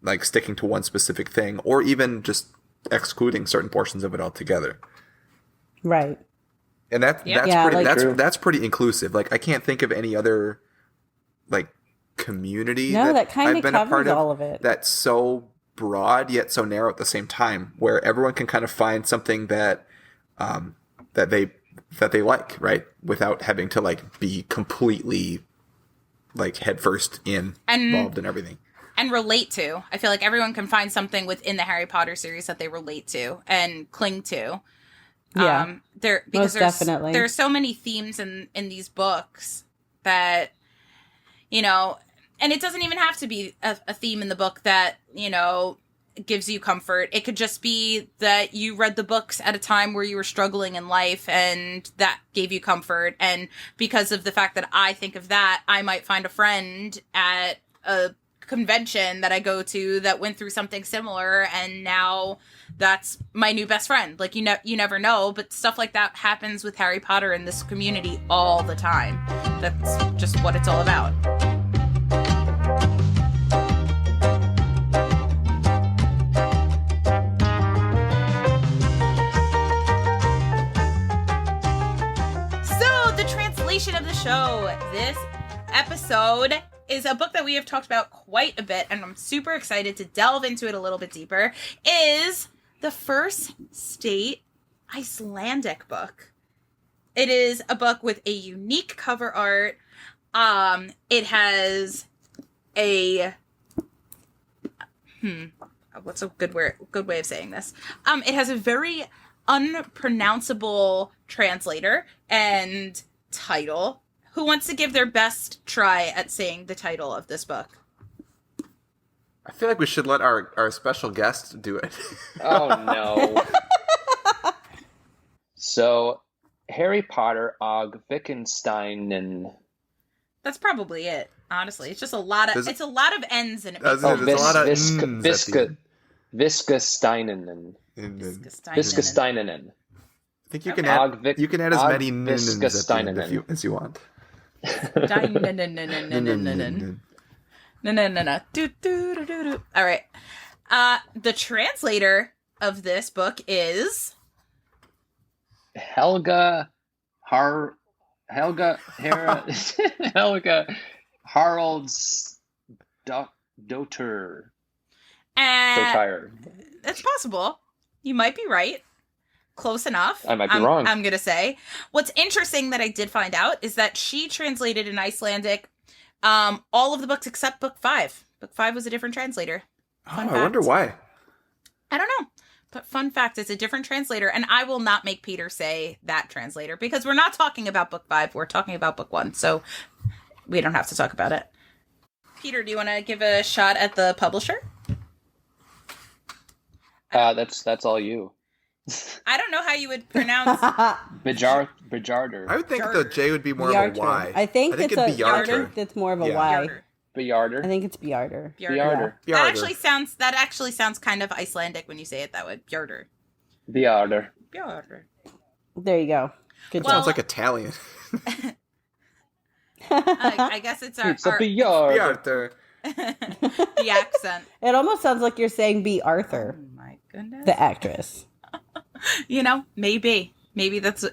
like sticking to one specific thing, or even just excluding certain portions of it altogether. Right. And that's pretty inclusive. Like I can't think of any other like community that kind I've of been a part covers all of it. That's so broad yet so narrow at the same time, where everyone can kind of find something that they like, right? Without having to like be completely like headfirst involved in everything. And relate to. I feel like everyone can find something within the Harry Potter series that they relate to and cling to. Yeah, because definitely. There's so many themes in these books that, you know, and it doesn't even have to be a theme in the book that, you know, gives you comfort. It could just be that you read the books at a time where you were struggling in life and that gave you comfort. And because of the fact that I think of that, I might find a friend at a convention that I go to that went through something similar, and now that's my new best friend. Like, you never know, but stuff like that happens with Harry Potter in this community all the time. That's just what it's all about. So the translation of the show this episode is a book that we have talked about quite a bit, and I'm super excited to delve into it a little bit deeper, is the First State Icelandic book. It is a book with a unique cover art. It has a... what's a good way of saying this? It has a very unpronounceable translator and title. Who wants to give their best try at saying the title of this book? I feel like we should let our special guest do it. Oh, no. So, Harry Potter og Wittgensteinen. That's probably it, honestly. It's just a lot of N's in it. There's a lot of Viskasteinen. Viskasteinen. I think you can add as many n's as you want. No. All right. The translator of this book is Helga Hera Helga Harald's daughter. and Tired. it's possible. You might be right. Close enough. I might be wrong. I'm going to say. What's interesting that I did find out is that she translated in Icelandic all of the books except book 5. Book 5 was a different translator. I wonder why. I don't know. But fun fact, it's a different translator, and I will not make Peter say that translator because we're not talking about book 5. We're talking about book 1, so we don't have to talk about it. Peter, do you want to give a shot at the publisher? That's all you. I don't know how you would pronounce Bjarder. I would think the J would be more of a Y. I think it's it'd be Yarder. It's more of a Y. Bjarder. I think it's Bjarder. Bjarder. Bjarder. That actually sounds kind of Icelandic when you say it that way. Bjarder. Bjarder. Bjarder. There you go. Good Well, Sounds like Italian. I guess it's our Bjarder. the accent. It almost sounds like you're saying B. Oh Arthur, my goodness. the actress. Maybe that's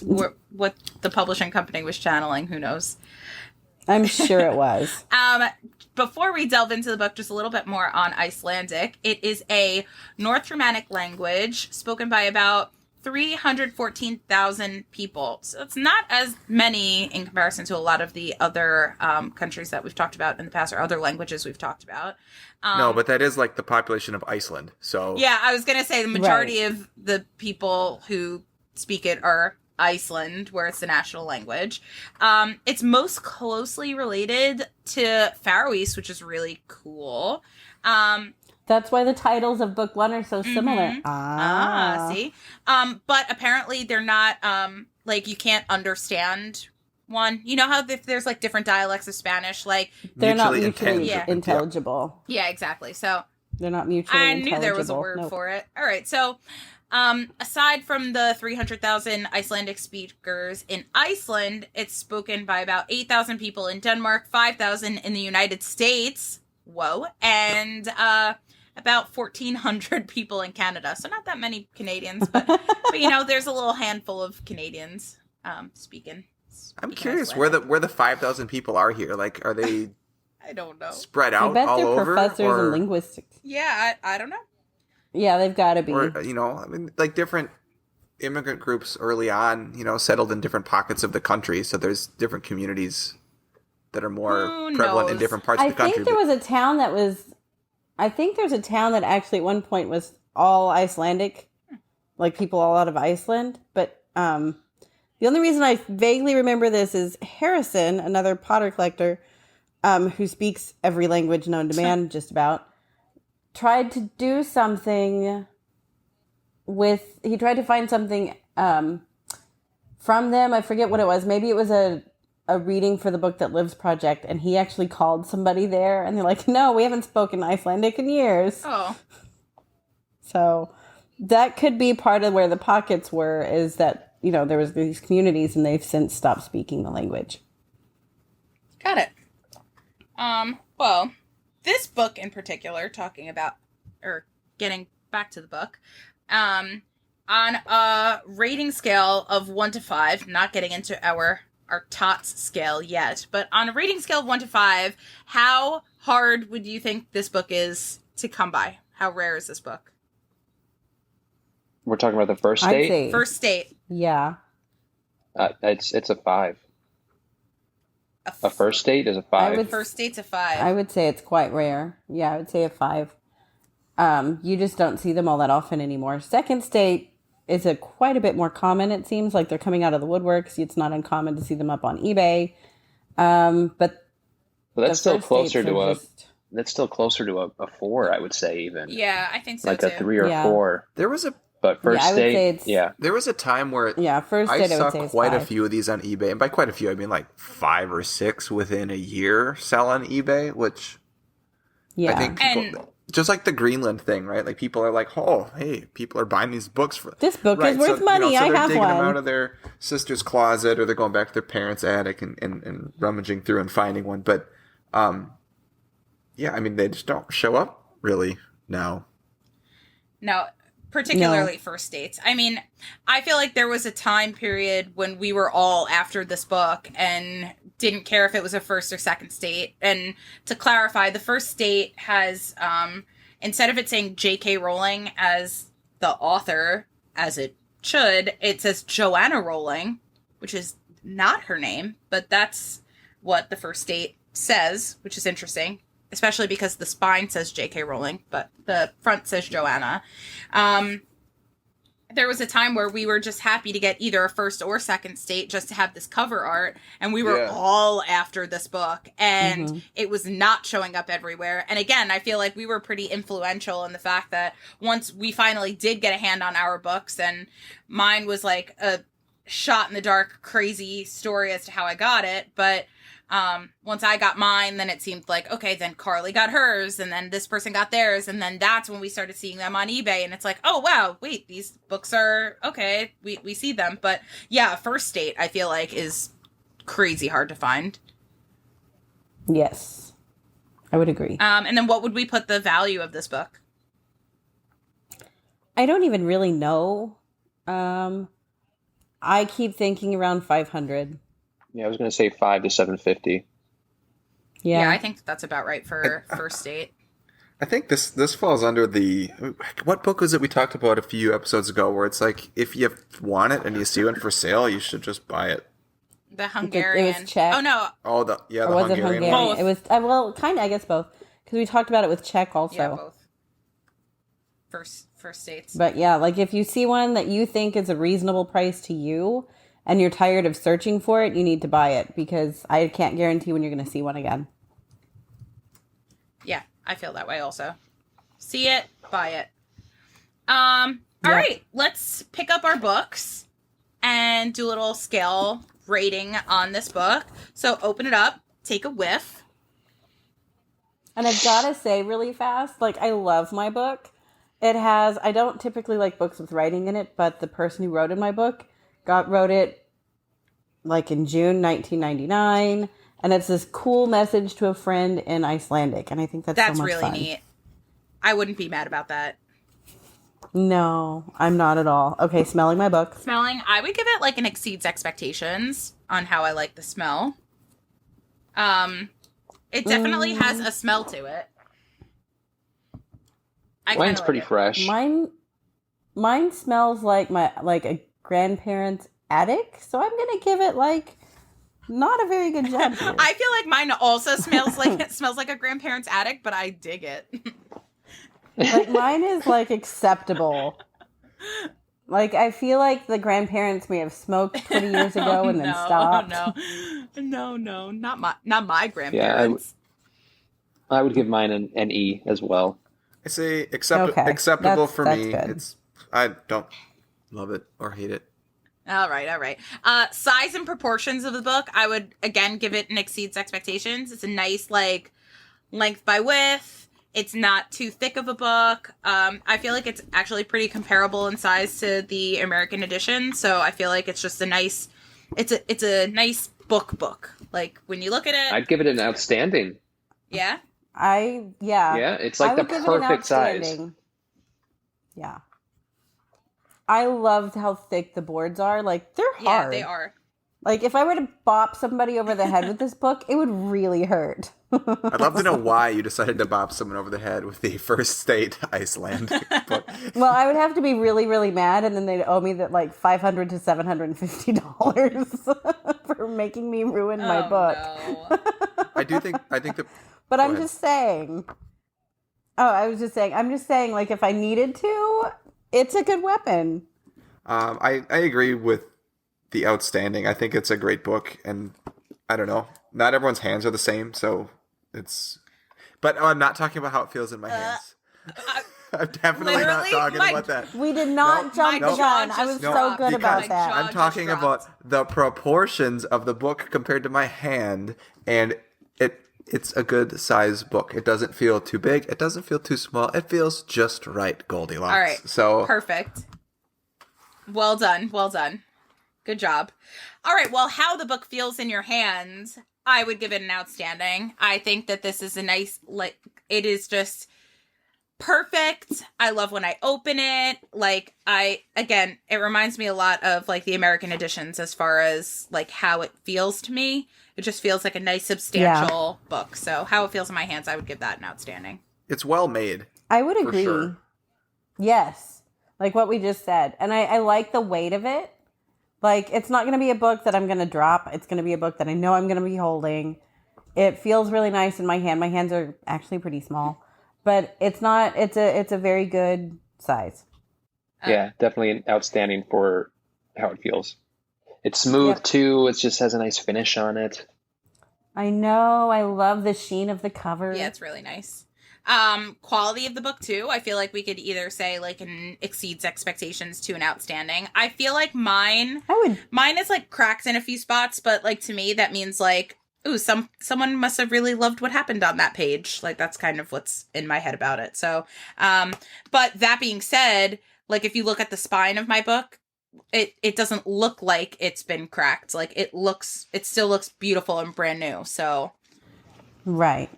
what the publishing company was channeling. Who knows? I'm sure it was. Before we delve into the book, just a little bit more on Icelandic. It is a North Germanic language spoken by about 314,000 people. So it's not as many in comparison to a lot of the other countries that we've talked about in the past, or other languages we've talked about. No, but that is like the population of Iceland. So yeah, I was going to say the majority of the people who speak it are Iceland, where it's the national language. It's most closely related to Faroese, which is really cool. That's why the titles of book 1 are so similar. See? But apparently they're not, you can't understand one. You know how there's, different dialects of Spanish? They're not mutually mutually intelligible. Yeah, exactly. So they're not mutually intelligible. I knew there was a word for it. All right, so aside from the 300,000 Icelandic speakers in Iceland, it's spoken by about 8,000 people in Denmark, 5,000 in the United States. Whoa. And about 1,400 people in Canada. So not that many Canadians, but there's a little handful of Canadians speaking. I'm curious where the 5,000 people are here. Are they? I don't know. Spread out I bet all they're over, professors in linguistics. Yeah, I don't know. Yeah, they've got to be. Or different immigrant groups early on, settled in different pockets of the country. So there's different communities that are more prevalent in different parts of the country. I think there was a town that was. I think there's a town that actually at one point was all Icelandic, people all out of Iceland. But the only reason I vaguely remember this is Harrison, another Potter collector, who speaks every language known to man, just about, tried to do something he tried to find something from them. I forget what it was. Maybe it was a reading for the Book That Lives project, and he actually called somebody there, and they're like, no, we haven't spoken Icelandic in years. Oh. So that could be part of where the pockets were, is that, there was these communities, and they've since stopped speaking the language. Got it. Well, this book in particular, talking about, or getting back to the book, on a rating scale of 1 to 5, not getting into our TOTS scale yet, but on a rating scale of 1 to 5, how hard would you think this book is to come by? How rare is this book? We're talking about the first date? First date. Yeah. It's a 5. A first date is a 5. First date's a 5. I would say it's quite rare. Yeah, I would say a 5. You just don't see them all that often anymore. Second date is quite a bit more common, it seems. They're coming out of the woodworks. It's not uncommon to see them up on eBay. But that's still closer to that's still closer to a 4, I would say, even. Yeah, I think so too. A 3 or 4. There was But first date, there was a time where first date I saw quite a few of these on eBay, and by quite a few I mean 5 or 6 within a year sell on eBay, which I think people, just like the Greenland thing, right? People are like, oh, hey, people are buying these books for this book is worth money. So I they're have digging one. them out of their sister's closet, or they're going back to their parents' attic and rummaging through and finding one. But they just don't show up really now. No. particularly first dates. I mean, I feel like there was a time period when we were all after this book and didn't care if it was a first or second date. And to clarify, the first date has, instead of it saying J.K. Rowling as the author, as it should, it says Joanna Rowling, which is not her name, but that's what the first date says, which is interesting. Especially because the spine says J.K. Rowling, but the front says Joanna. There was a time where we were just happy to get either a first or second date just to have this cover art, and we were all after this book, and it was not showing up everywhere. And again, I feel like we were pretty influential in the fact that once we finally did get a hand on our books, and mine was like a shot in the dark, crazy story as to how I got it, but once I got mine, then it seemed like, okay, then Carly got hers, and then this person got theirs, and then that's when we started seeing them on eBay, and it's like, oh, wow, wait, these books are, okay, we see them. But yeah, first date, I feel like, is crazy hard to find. Yes, I would agree. And then what would we put the value of this book? I don't even really know. I keep thinking around 500. Yeah, I was going to say 5 to 750. Yeah, I think that's about right for first date. I think this falls under the... What book was it we talked about a few episodes ago where it's like, if you want it and you see one for sale, you should just buy it. The Hungarian. It was Czech. Oh, no. Oh, the was Hungarian it one. Both. It was, well, kind of, I guess both. Because we talked about it with Czech also. Yeah, both. First dates. But yeah, like if you see one that you think is a reasonable price to you and you're tired of searching for it, you need to buy it because I can't guarantee when you're going to see one again. Yeah, I feel that way also. See it, buy it. All right, let's pick up our books and do a little scale rating on this book. So open it up, take a whiff. And I've got to say really fast, like I love my book. It has, I don't typically like books with writing in it, but the person who wrote in my book wrote it like in June 1999, and it's this cool message to a friend in Icelandic, and I think that's so much really fun. neat. I wouldn't be mad about that. No, I'm not at all. Okay, smelling my book. Smelling, I would give it like an exceeds expectations on how I like the smell. It definitely has a smell to it. Mine's pretty fresh. Mine smells like a grandparent's attic, so I'm gonna give it like not a very good job here. I feel like mine also smells like a grandparent's attic, but I dig it. Like mine is like acceptable. Like I feel like the grandparents may have smoked 20 years ago and then stopped. No, not my grandparents. Yeah, I would give mine an E as well. I say acceptable for me. Good. I don't love it or hate it. All right. Size and proportions of the book, I would again give it an exceeds expectations. It's a nice like length by width. It's not too thick of a book. I feel like it's actually pretty comparable in size to the American edition. So I feel like it's just a nice. It's a nice book. Like when you look at it, I'd give it an outstanding. Yeah. Yeah, it's like the perfect size. Yeah. I loved how thick the boards are. Like, they're hard. Yeah, they are. Like, if I were to bop somebody over the head with this book, it would really hurt. I'd love to know why you decided to bop someone over the head with the first state Icelandic book. Well, I would have to be really, really mad, and then they'd owe me that like $500 to $750 for making me ruin my book. No. I think that. But I'm just saying. Oh, I'm just saying, like, if I needed to, it's a good weapon. I agree with the outstanding. I think it's a great book, and I don't know. Not everyone's hands are the same, so it's... But I'm not talking about how it feels in my hands. I'm definitely not talking about that. We did not jump the gun. I was so good about that. I'm talking about the proportions of the book compared to my hand, and it's a good size book. It doesn't feel too big. It doesn't feel too small. It feels just right, Goldilocks. All right. So perfect. Well done. Good job. All right. Well, how the book feels in your hands, I would give it an outstanding. I think that this is a nice, like, it is just perfect. I love when I open it. Like, again, it reminds me a lot of like the American editions as far as like how it feels to me. It just feels like a nice substantial book. So how it feels in my hands, I would give that an outstanding. It's well made. I would agree. Sure. Yes. Like what we just said. And I like the weight of it. Like, it's not going to be a book that I'm going to drop. It's going to be a book that I know I'm going to be holding. It feels really nice in my hand. My hands are actually pretty small. But it's a very good size. Yeah, definitely outstanding for how it feels. It's smooth too. It just has a nice finish on it. I know. I love the sheen of the cover. Yeah, it's really nice. Quality of the book too. I feel like we could either say like an exceeds expectations to an outstanding. I feel like mine is like cracked in a few spots, but like to me that means like, ooh, someone must have really loved what happened on that page. Like that's kind of what's in my head about it. So, but that being said, like if you look at the spine of my book, it doesn't look like it's been cracked. Like it still looks beautiful and brand new. So, right.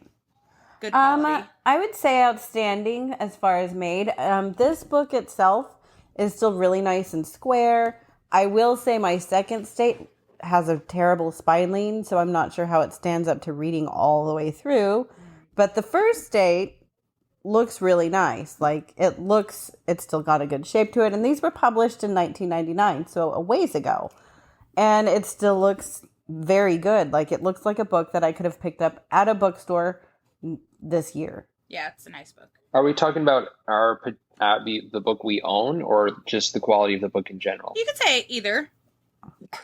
Good quality. I would say outstanding as far as made. This book itself is still really nice and square. I will say my second state has a terrible spine lean, so I'm not sure how it stands up to reading all the way through. But the first state looks really nice. Like it's still got a good shape to it. And these were published in 1999, so a ways ago. And it still looks very good. Like it looks like a book that I could have picked up at a bookstore this year. Yeah, it's a nice book. Are we talking about the book we own, or just the quality of the book in general? You could say either.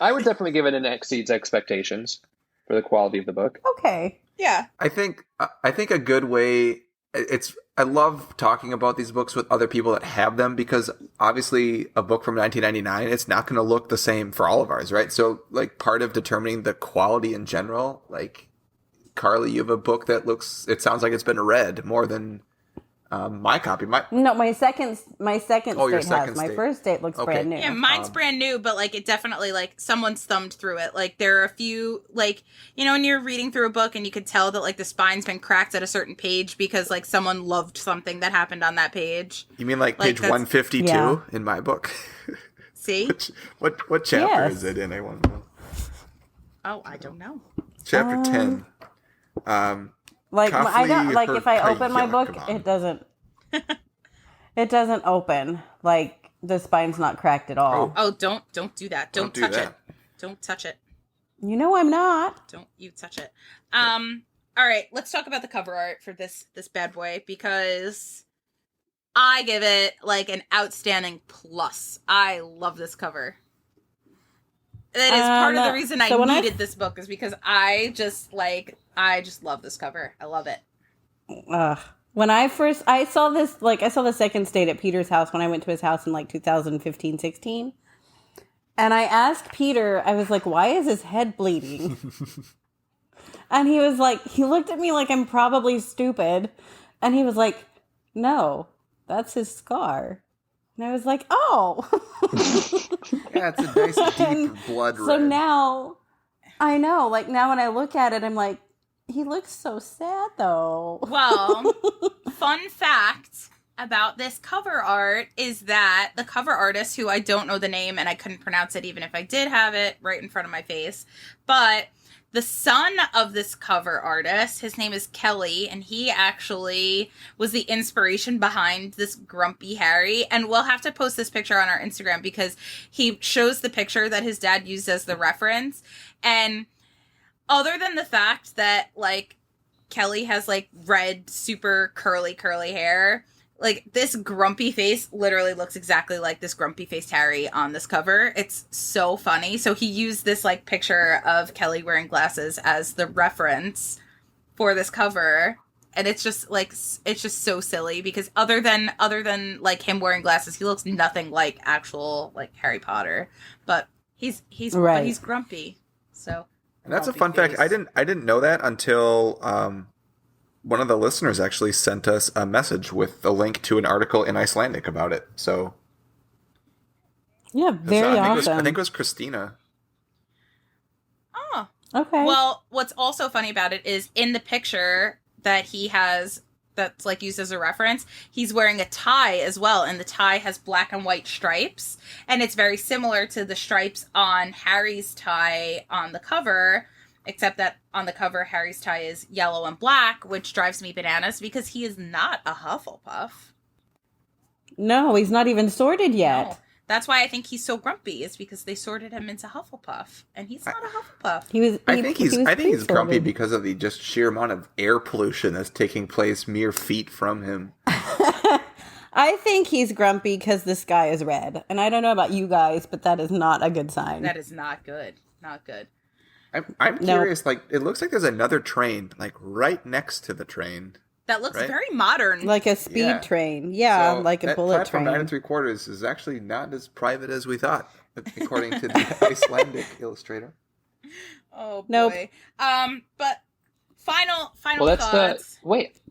I would definitely give it an exceeds expectations for the quality of the book. Okay. Yeah. I think a good way. I love talking about these books with other people that have them, because obviously a book from 1999, it's not going to look the same for all of ours, right? So like part of determining the quality in general, like Carly, you have a book that it sounds like it's been read more than my copy. My second state has. Second My state. first state looks brand new. Yeah, mine's brand new, but like it definitely like someone's thumbed through it. Like there are a few like, you know, when you're reading through a book and you could tell that like the spine's been cracked at a certain page because like someone loved something that happened on that page. You mean like page 152 in my book? See? What chapter is it in? I want to know. Oh, I don't know. Chapter 10. Like I don't like if I open my book, it doesn't open. Like the spine's not cracked at all. Oh, don't do that. Don't touch it. Don't touch it. You know I'm not. Don't you touch it. All right, let's talk about the cover art for this bad boy, because I give it like an outstanding plus. I love this cover. That is part of the reason I needed this book, is because I just love this cover. I love it. When I saw the second state at Peter's house when I went to his house in like 2015, 16. And I asked Peter, I was like, why is his head bleeding? And he was like, he looked at me like I'm probably stupid. And he was like, no, that's his scar. And I was like, oh. Yeah, it's a nice deep blood red. So now, I know, like now when I look at it, I'm like, he looks so sad though. Well, fun fact about this cover art is that the cover artist, who I don't know the name and I couldn't pronounce it even if I did have it right in front of my face, but the son of this cover artist, his name is Kelly, and he actually was the inspiration behind this grumpy Harry. And we'll have to post this picture on our Instagram because he shows the picture that his dad used as the reference. And other than the fact that, like, Kelly has, like, red, super curly hair, like, this grumpy face literally looks exactly like this grumpy-faced Harry on this cover. It's so funny. So he used this, like, picture of Kelly wearing glasses as the reference for this cover. And it's just, like, it's just so silly because other than like, him wearing glasses, he looks nothing like actual, like, Harry Potter. But he's right. But he's grumpy. So... And that's a fun fact. I didn't know that until one of the listeners actually sent us a message with a link to an article in Icelandic about it. So yeah, very awesome. I think it was Christina. Oh, okay. Well, what's also funny about it is in the picture that he has that's like used as a reference. He's wearing a tie as well, and the tie has black and white stripes, and it's very similar to the stripes on Harry's tie on the cover, except that on the cover Harry's tie is yellow and black, which drives me bananas because he is not a Hufflepuff. No, he's not even sorted yet. No. That's why I think he's so grumpy, is because they sorted him into Hufflepuff, and he's not a Hufflepuff. I think he's grumpy because of the just sheer amount of air pollution that's taking place mere feet from him. I think he's grumpy because the sky is red. And I don't know about you guys, but that is not a good sign. That is not good. Not good. I'm curious, like, it looks like there's another train, like, right next to the train. That looks very modern. Like a speed train. Yeah, so like a bullet train. Platform 9 3/4 is actually not as private as we thought, according to the Icelandic illustrator. Oh, boy. Nope. But final Well, thoughts.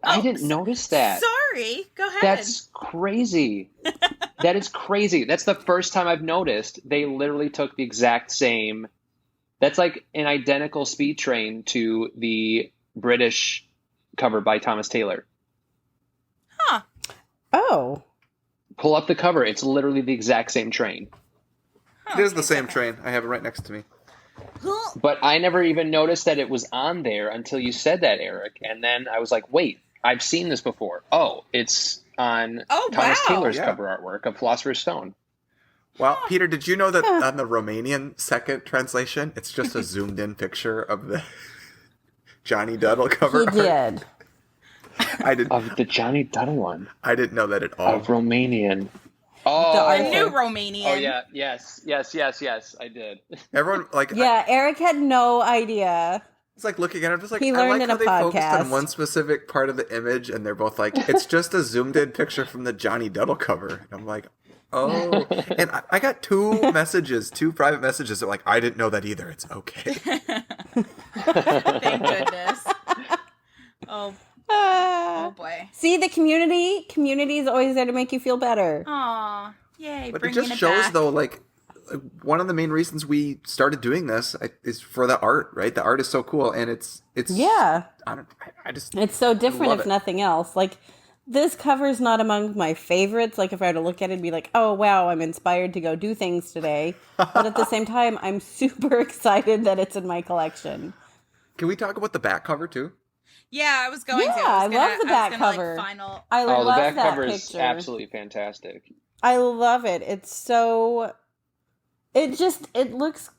I didn't notice that. Sorry. Go ahead. That's crazy. That is crazy. That's the first time I've noticed. They literally took the exact same. That's like an identical speed train to the British cover by Thomas Taylor. Huh. Oh. Pull up the cover. It's literally the exact same train. It is the same train. I have it right next to me. But I never even noticed that it was on there until you said that, Eric. And then I was like, wait, I've seen this before. Oh, it's on Thomas Taylor's cover artwork of Philosopher's Stone. Well, Peter, did you know that on the Romanian second translation, it's just a zoomed-in picture of the Johnny Duddle cover art? He did. I did. Of the Johnny Duddle one. I didn't know that at all. Of Romanian. Oh, the new Romanian. Oh, yeah. Yes, I did. Everyone, like... Yeah, Eric had no idea. It's like looking at it, I'm just like, He I learned like in how a they focused podcast. on one specific part of the image, and they're both like, it's just a zoomed-in picture from the Johnny Duddle cover. And I'm like, oh. And I got two private messages that were like, I didn't know that either. It's okay. Thank goodness. Oh boy. See, the community is always there to make you feel better. Aw, yay! But it bringing just shows, back. though, like, one of the main reasons we started doing this is for the art, right? The art is so cool, and it's Yeah. I just It's so different love if it. nothing else. Like, this cover's not among my favorites. Like, if I were to look at it and be like, oh, wow, I'm inspired to go do things today. But at the same time, I'm super excited that it's in my collection. Can we talk about the back cover, too? Yeah, I was going Yeah, to. I love the back cover. I Oh, the love back that cover is picture. absolutely fantastic. I love it. It's so... It looks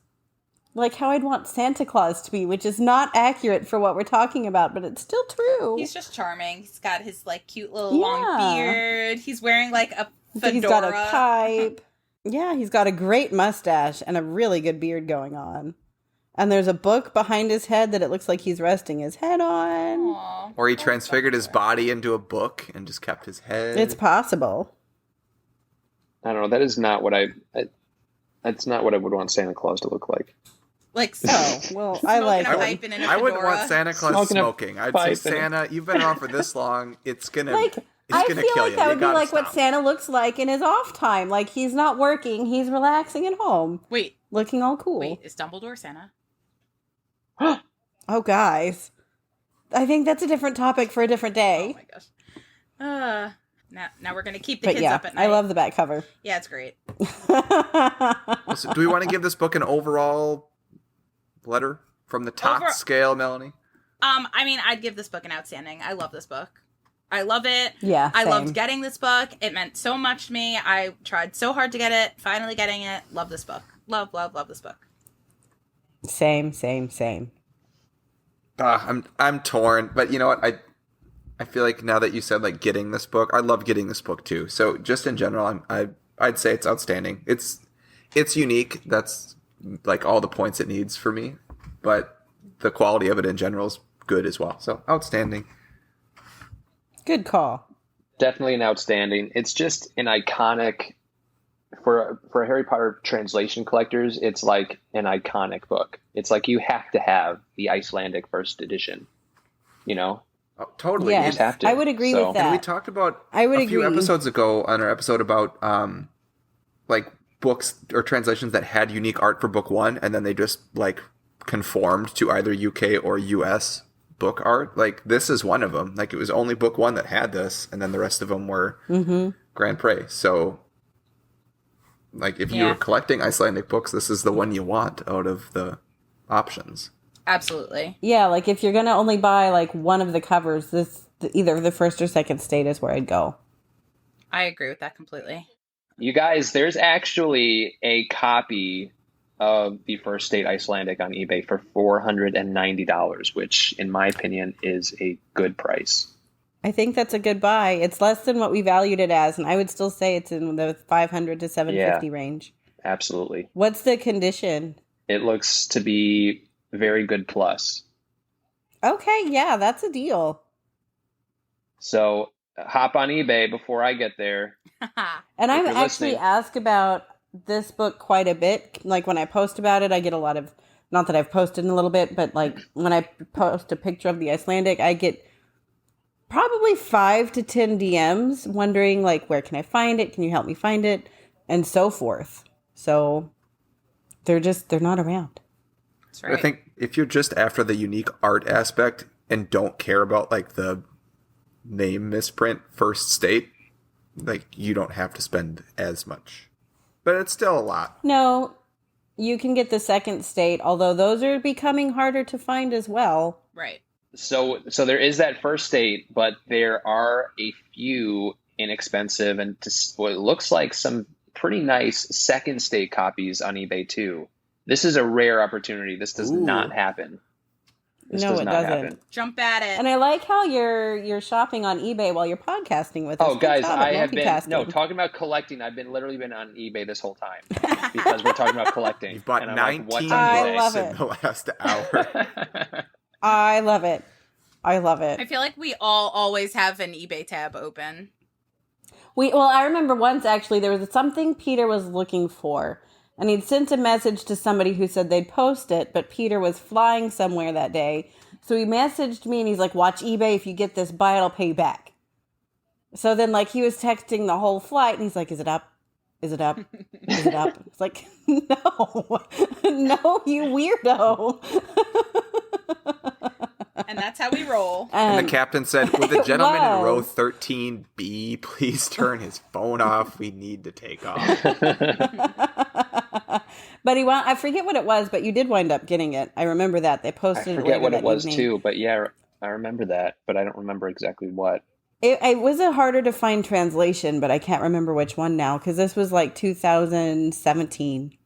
like how I'd want Santa Claus to be, which is not accurate for what we're talking about, but it's still true. He's just charming. He's got his like cute little long beard. He's wearing like a fedora. He's got a pipe. Yeah, he's got a great mustache and a really good beard going on. And there's a book behind his head that it looks like he's resting his head on. Aww. Or he transfigured his body into a book and just kept his head. It's possible. I don't know. That is not what that's not what I would want Santa Claus to look like. Like Oh, well, I like a it. pipe and in a I wouldn't fedora. want Santa Claus Smoking a smoking. I'd say, pipe and- Santa, you've been around for this long. It's gonna Like, it's I gonna feel kill like you. that You would be gotta like what stop. Santa looks like in his off time. Like, he's not working, he's relaxing at home, Wait, looking all cool. is Dumbledore Santa? Oh, guys. I think that's a different topic for a different Oh day. my gosh. Now we're gonna keep the But kids yeah, up at night. I love the back cover. Yeah, it's great. So do we want to give this book an overall letter from the top scale, Melanie? I mean, I'd give this book an outstanding. I love this book. I love it. Yeah, I same. loved getting this book. It meant so much to me. I tried so hard to get it. Finally getting it. Love this book. Love this book. Same. I'm torn, but you know what? I feel like now that you said like getting this book, I love getting this book too. So just in general, I'd say it's outstanding. It's unique. That's like all the points it needs for me, but the quality of it in general is good as well. So outstanding. Good call. Definitely an outstanding. It's just an iconic for Harry Potter translation collectors. It's like an iconic book. It's like you have to have the Icelandic first edition. You know, Oh, totally. Yes, you just have to. I would agree with that. And we talked about I would a few agree. episodes ago on our episode about like books or translations that had unique art for book one, and then they just like conformed to either UK or US book art. Like, this is one of them. Like, it was only book one that had this, and then the rest of them were Grand Prix. So, like, if you were collecting Icelandic books, this is the one you want out of the options. Absolutely. Yeah, like, if you're going to only buy, like, one of the covers, either the first or second state is where I'd go. I agree with that completely. You guys, there's actually a copy of the first state Icelandic on eBay for $490, which, in my opinion, is a good price. I think that's a good buy. It's less than what we valued it as, and I would still say it's in the $500 to $750 range. Absolutely. What's the condition? It looks to be very good plus. Okay, yeah, that's a deal. So hop on eBay before I get there. And I've you're actually listening. asked about this book quite a bit. Like, when I post about it, I get a lot of, not that I've posted in a little bit, but like when I post a picture of the Icelandic, I get probably 5 to 10 DMs wondering, like, where can I find it? Can you help me find it? And so forth. So they're not around. That's right. I think if you're just after the unique art aspect and don't care about, like, the name misprint first state, like, you don't have to spend as much. But it's still a lot. No, you can get the second state, although those are becoming harder to find as well. Right. So there is that first state, but there are a few inexpensive and what looks like some pretty nice second state copies on eBay too. This is a rare opportunity. This does not happen. No, it doesn't. Jump at it. And I like how you're shopping on eBay while you're podcasting with us. Oh, guys, I have been multitasking. talking about collecting. I've literally been on eBay this whole time because we're talking about collecting. You bought and I'm 19 what's on I eBay? love in it. the last hour. I love it. I love it. I feel like we all always have an eBay tab open. I remember once, actually, there was something Peter was looking for, and he'd sent a message to somebody who said they'd post it, but Peter was flying somewhere that day. So he messaged me, and he's like, watch eBay. If you get this, buy it, I'll pay you back. So then, like, he was texting the whole flight, and he's like, is it up? Is it up? Is it up? It's like, no. No, you weirdo. And that's how we roll. And the captain said, would the gentleman in row 13B please turn his phone off? We need to take off. But I forget what it was, but you did wind up getting it. I remember that. They posted it later. I forget what it was evening. too, but yeah, I remember that, but I don't remember exactly what. It was a harder to find translation, but I can't remember which one now, because this was like 2017.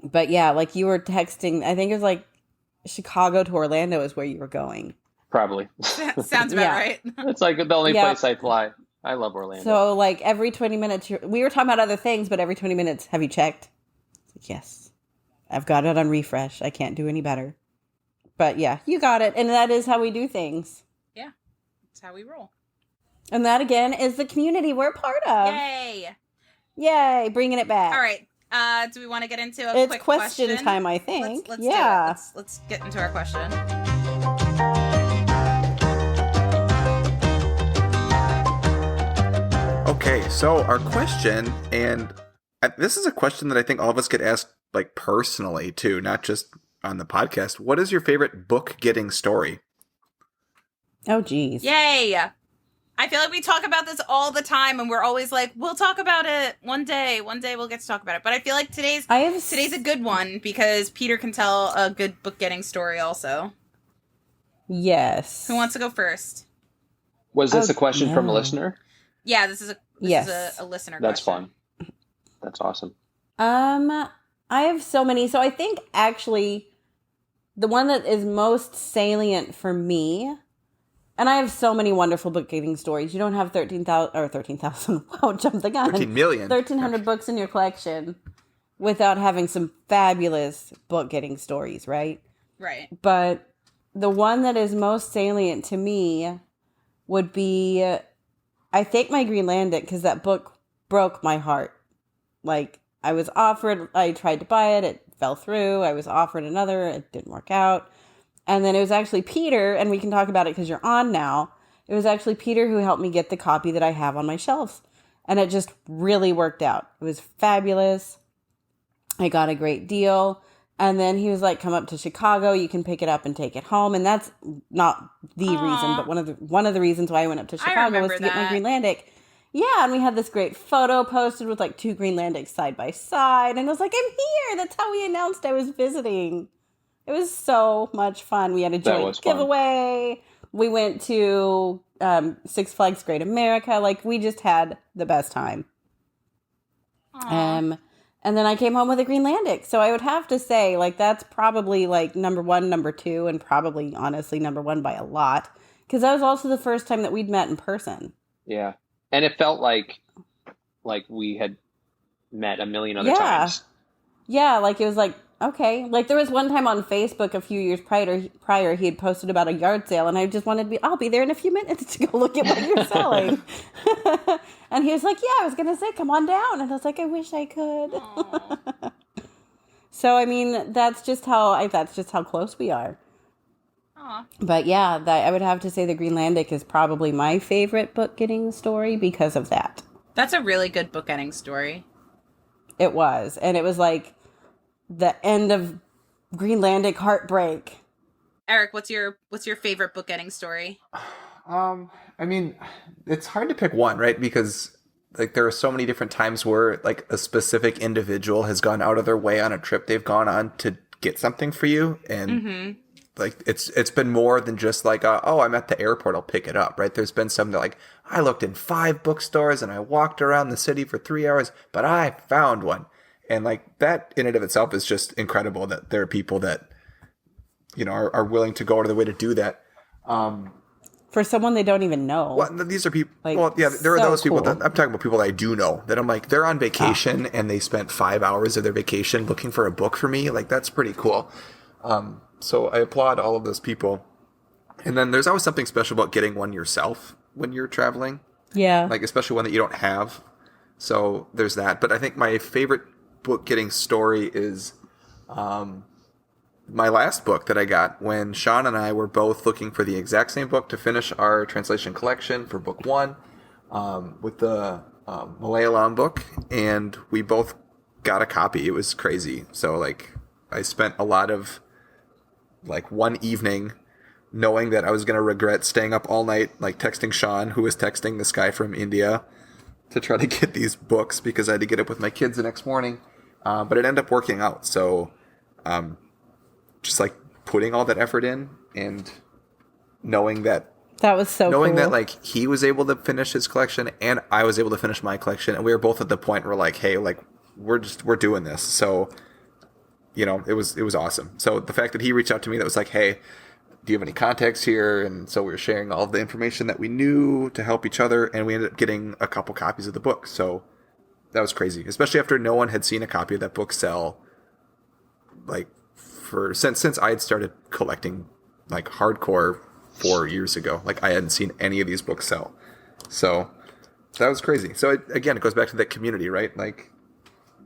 But yeah, like you were texting, I think it was like Chicago to Orlando is where you were going. Probably. Sounds about right. It's like the only place I fly. I love Orlando. So like every 20 minutes, we were talking about other things, but every 20 minutes, have you checked? Like, yes. I've got it on refresh. I can't do any better. But yeah, you got it. And that is how we do things. Yeah. That's how we roll. And that, again, is the community we're part of. Yay. Yay. Bringing it back. All right. Do we want to get into a It's quick question time, I think. Let's yeah. do it. Let's get into our question. Okay, so our question, and this is a question that I think all of us get asked, like, personally too, not just on the podcast. What is your favorite book getting story? Oh, geez. Yay. I feel like we talk about this all the time, and we're always like, we'll talk about it one day. One day we'll get to talk about it. But I feel like today's a good one because Peter can tell a good book getting story also. Yes. Who wants to go first? Was this a question from a listener? Yeah, this is a listener That's question. fun. That's awesome. I have so many. So I think actually the one that is most salient for me, and I have so many wonderful book getting stories. You don't have 13,000. Wow, jump the gun. 13 million. 1,300 books in your collection without having some fabulous book getting stories, right? Right. But the one that is most salient to me would be, I think, my Greenlandic, because that book broke my heart. Like, I tried to buy it, it fell through. I was offered another, it didn't work out. And then it was actually Peter, and we can talk about it because you're on now. It was actually Peter who helped me get the copy that I have on my shelves. And it just really worked out. It was fabulous. I got a great deal. And then he was like, come up to Chicago, you can pick it up and take it home. And that's not the reason, but one of the reasons why I went up to Chicago was to get my Greenlandic. Yeah, and we had this great photo posted with like 2 Greenlandics side by side. And I was like, I'm here. That's how we announced I was visiting. It was so much fun. We had a joint giveaway. We went to Six Flags Great America. Like, we just had the best time. And then I came home with a Greenlandic. So I would have to say, like, that's probably, like, number 1, number 2, and probably, honestly, number 1 by a lot. Because that was also the first time that we'd met in person. Yeah. And it felt like we had met a million other times. Yeah, like, it was like, okay. Like, there was one time on Facebook a few years prior he had posted about a yard sale, and I just wanted to I'll be there in a few minutes to go look at what you're selling. And he was like, yeah, I was going to say, come on down. And I was like, I wish I could. So, I mean, that's just how close we are. Aww. But yeah, I would have to say the Greenlandic is probably my favorite book getting story because of that. That's a really good book ending story. It was. And it was like the end of Greenlandic heartbreak. Eric, what's your favorite book ending story? I mean, it's hard to pick one, right? Because like there are so many different times where like a specific individual has gone out of their way on a trip they've gone on to get something for you, and like it's been more than just like I'm at the airport, I'll pick it up, right? There's been some that like I looked in 5 bookstores and I walked around the city for 3 hours, but I found one, and like that in and of itself is just incredible that there are people that are willing to go out of the way to do that. For someone they don't even know. Well, these are people. Like, well, yeah, there are those people that I'm talking about. People that I do know that I'm like they're on vacation and they spent 5 hours of their vacation looking for a book for me. Like that's pretty cool. So I applaud all of those people. And then there's always something special about getting one yourself when you're traveling. Yeah. Like especially one that you don't have. So there's that. But I think my favorite book getting story is my last book that I got when Sean and I were both looking for the exact same book to finish our translation collection for book 1 with the Malayalam book, and we both got a copy. It was crazy. So like I spent a lot of like one evening knowing that I was going to regret staying up all night, like texting Sean, who was texting this guy from India, to try to get these books because I had to get up with my kids the next morning. But it ended up working out. So just like putting all that effort in and knowing that was so knowing cool. that like he was able to finish his collection and I was able to finish my collection, and we were both at the point where like, hey, like we're doing this. So it was awesome. So the fact that he reached out to me, that was like, hey, do you have any contacts here? And so we were sharing all of the information that we knew to help each other, and we ended up getting a couple copies of the book. So that was crazy, especially after no one had seen a copy of that book sell like since I had started collecting like hardcore 4 years ago. Like I hadn't seen any of these books sell. So that was crazy. So it goes back to that community, right? Like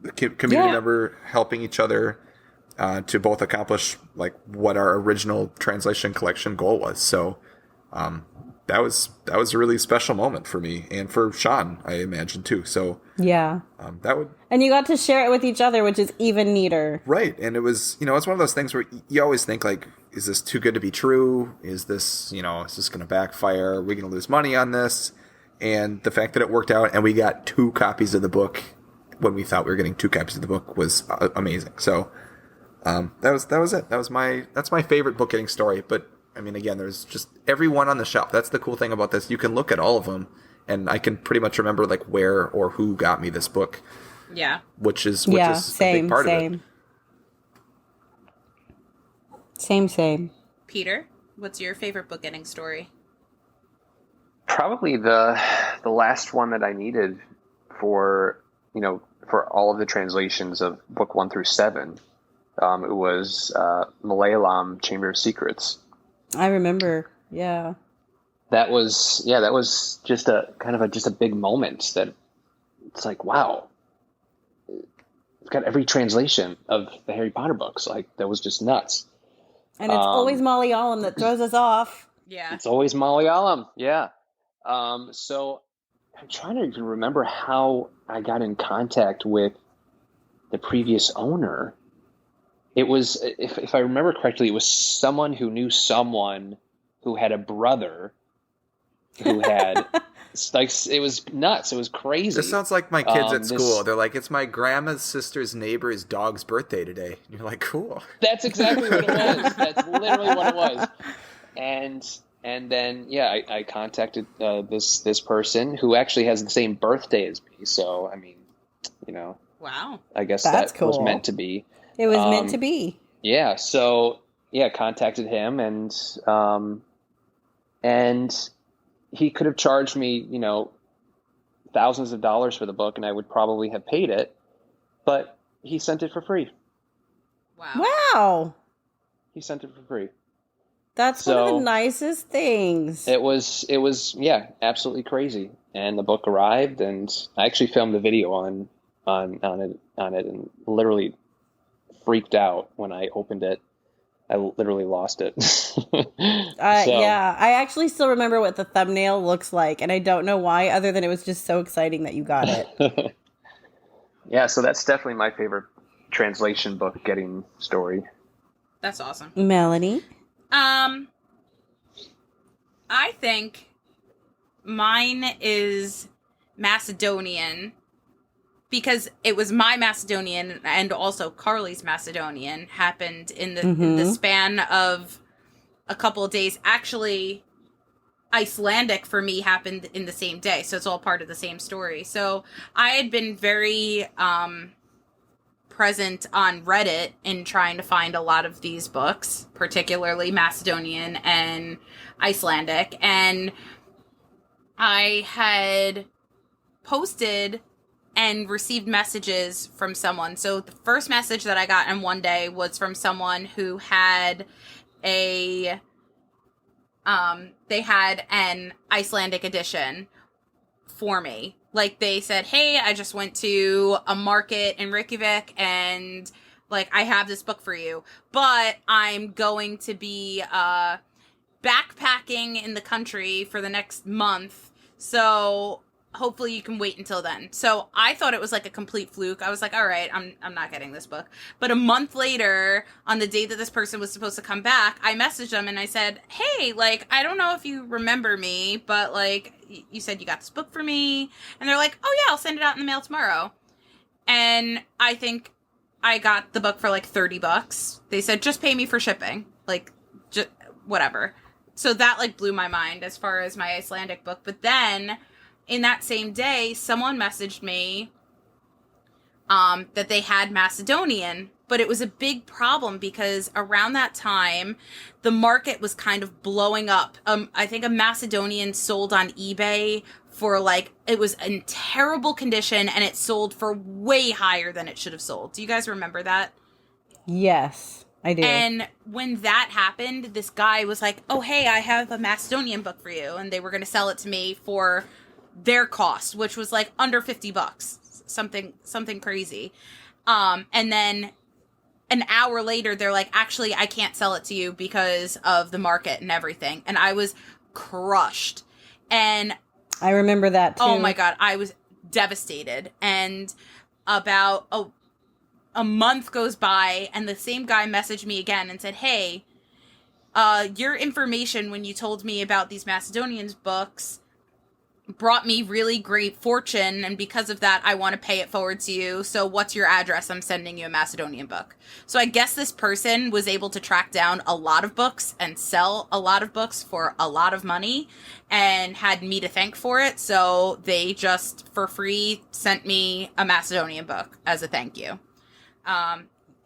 the community member helping each other to both accomplish like what our original translation collection goal was. So that was a really special moment for me and for Sean, I imagine too. So yeah, and you got to share it with each other, which is even neater, right? And it was it's one of those things where you always think like, is this too good to be true? Is this is this going to backfire? Are we going to lose money on this? And the fact that it worked out and we got 2 copies of the book when we thought we were getting 2 copies of the book was amazing. So that was it. That's my favorite book getting story. But I mean, again, there's just everyone on the shelf. That's the cool thing about this. You can look at all of them, and I can pretty much remember like where or who got me this book. Yeah. Which is a big part of it. Same. Peter, what's your favorite book ending story? Probably the last one that I needed for all of the translations of book 1 through 7. It was Malayalam Chamber of Secrets. I remember. Yeah. That was just a kind of just a big moment that it's like, wow, it's got every translation of the Harry Potter books. Like that was just nuts. And it's always Malayalam that throws us off. Yeah. It's always Malayalam. Yeah. So I'm trying to even remember how I got in contact with the previous owner. it was, if I remember correctly, it was someone who knew someone who had a brother who had like, it was nuts. It was crazy. This sounds like my kids at school. This, They're like, it's my grandma's sister's neighbor's dog's birthday today. And you're like, cool. that's exactly what it was. That's literally what it was. And then, yeah, I contacted this person who actually has the same birthday as me. So, I mean, you know, Wow. I guess That's that cool. was meant to be. It was meant to be. Yeah. So, yeah, contacted him, and he could have charged me, you know, thousands of dollars for the book, and I would probably have paid it, but he sent it for free. Wow. Wow. He sent it for free. That's one of the nicest things. It was, yeah, absolutely crazy. And the book arrived, and I actually filmed a video on it, and literally freaked out when I opened it. I literally lost it. Yeah, I actually still remember what the thumbnail looks like, and I don't know why, other than it was just so exciting that you got it. Yeah, so that's definitely my favorite translation book getting story. That's awesome. Melanie? I think mine is Macedonian, because it was my Macedonian and also Carly's Macedonian happened in the span of a couple of days. Actually, Icelandic for me happened in the same day, so it's all part of the same story. So I had been very present on Reddit in trying to find a lot of these books, particularly Macedonian and Icelandic, and I had posted and received messages from someone. So the first message that I got in one day was from someone who had they had an Icelandic edition for me. Like, they said, hey, I just went to a market in Reykjavik, and like, I have this book for you, but I'm going to be backpacking in the country for the next month, so hopefully you can wait until then. So I thought it was like a complete fluke. I was like, all right, I'm not getting this book. But a month later, on the day that this person was supposed to come back, I messaged them and I said, hey, like, I don't know if you remember me, but like, you said you got this book for me. And they're like, oh yeah, I'll send it out in the mail tomorrow. And I think I got the book for like $30. They said, just pay me for shipping. Like, just whatever. So that like blew my mind as far as my Icelandic book. But then in that same day, someone messaged me that they had Macedonian, but it was a big problem because around that time, the market was kind of blowing up. I think a Macedonian sold on eBay for like, it was in terrible condition, and it sold for way higher than it should have sold. Do you guys remember that? Yes, I do. And when that happened, this guy was like, oh, hey, I have a Macedonian book for you. And they were going to sell it to me for their cost, which was like under $50, something crazy. And then an hour later, they're like, actually, I can't sell it to you because of the market and everything. And I was crushed. And I remember that too. Oh my God, I was devastated. And about a month goes by, and the same guy messaged me again and said, hey, your information when you told me about these Macedonians books brought me really great fortune, and because of that, I want to pay it forward to you. So what's your address? I'm sending you a Macedonian book. So I guess this person was able to track down a lot of books and sell a lot of books for a lot of money and had me to thank for it. So they just, for free, sent me a Macedonian book as a thank you.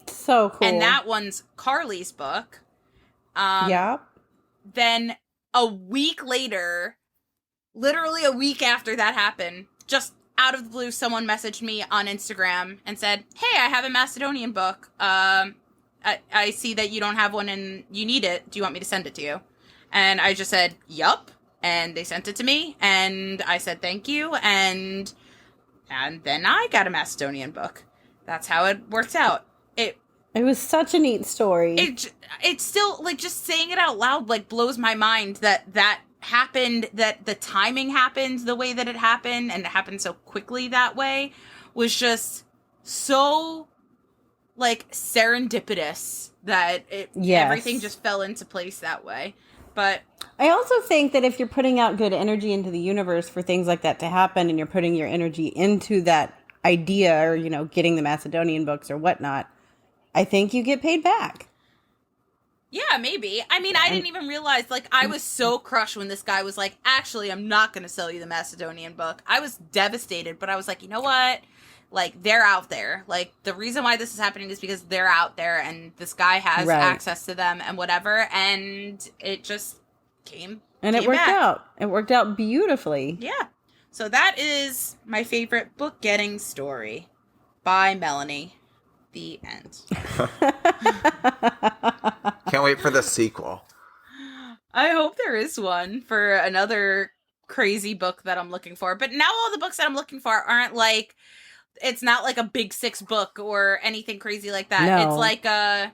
So cool. And that one's Carly's book. Yeah. Then a week later, literally a week after that happened, just out of the blue, someone messaged me on Instagram and said, hey, I have a Macedonian book. I see that you don't have one and you need it. Do you want me to send it to you? And I just said, yup. And they sent it to me, and I said thank you, and then I got a Macedonian book. That's how it worked out. It was such a neat story. It still, like, just saying it out loud, like, blows my mind that happened, that the timing happened the way that it happened, and it happened so quickly that way, was just so, like serendipitous that everything just fell into place that way. But I also think that if you're putting out good energy into the universe for things like that to happen, and you're putting your energy into that idea, or, you know, getting the Macedonian books or whatnot, I think you get paid back. Yeah, maybe. I mean, I didn't even realize, like, I was so crushed when this guy was like, actually, I'm not going to sell you the Macedonian book. I was devastated, but I was like, you know what? Like, they're out there. Like, the reason why this is happening is because they're out there, and this guy has access to them and whatever, and it just came it worked out. It worked out beautifully. Yeah. So that is my favorite book getting story by Melanie. The end. Can't wait for the sequel. I hope there is one for another crazy book that I'm looking for. But now all the books that I'm looking for aren't like, it's not like a big 6 book or anything crazy like that. No. It's like I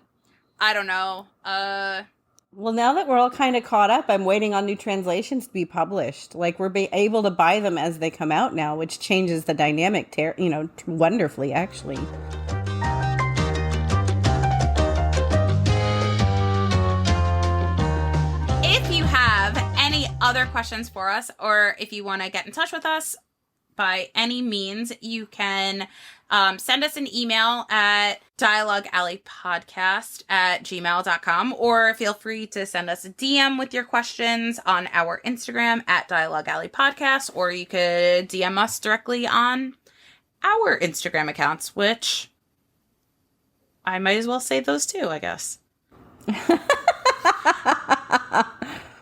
don't know. Well, now that we're all kind of caught up, I'm waiting on new translations to be published. Like, we're able to buy them as they come out now, which changes the dynamic, wonderfully, actually. Any other questions for us, or if you want to get in touch with us by any means, you can send us an email at dialoguealleypodcast@gmail.com, or feel free to send us a DM with your questions on our Instagram at dialoguealleypodcast, or you could DM us directly on our Instagram accounts, which I might as well say those too, I guess.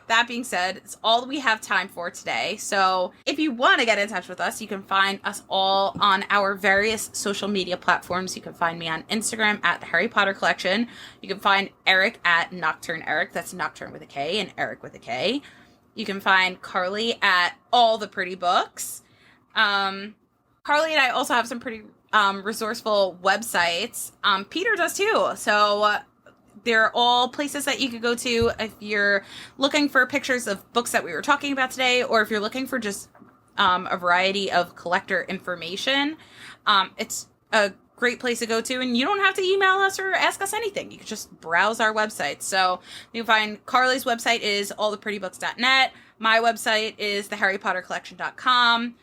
That being said, it's all we have time for today. So if you want to get in touch with us, you can find us all on our various social media platforms. You can find me on Instagram at the Harry Potter Collection. You can find Eric at Nocturne Eric. That's Nocturne with a K and Eric with a K. You can find Carly at All the Pretty Books. Carly and I also have some pretty resourceful websites. Peter does too. So they're all places that you could go to if you're looking for pictures of books that we were talking about today, or if you're looking for just a variety of collector information. It's a great place to go to, and you don't have to email us or ask us anything. You can just browse our website. So you can find Carly's website is alltheprettybooks.net. My website is theharrypottercollection.com.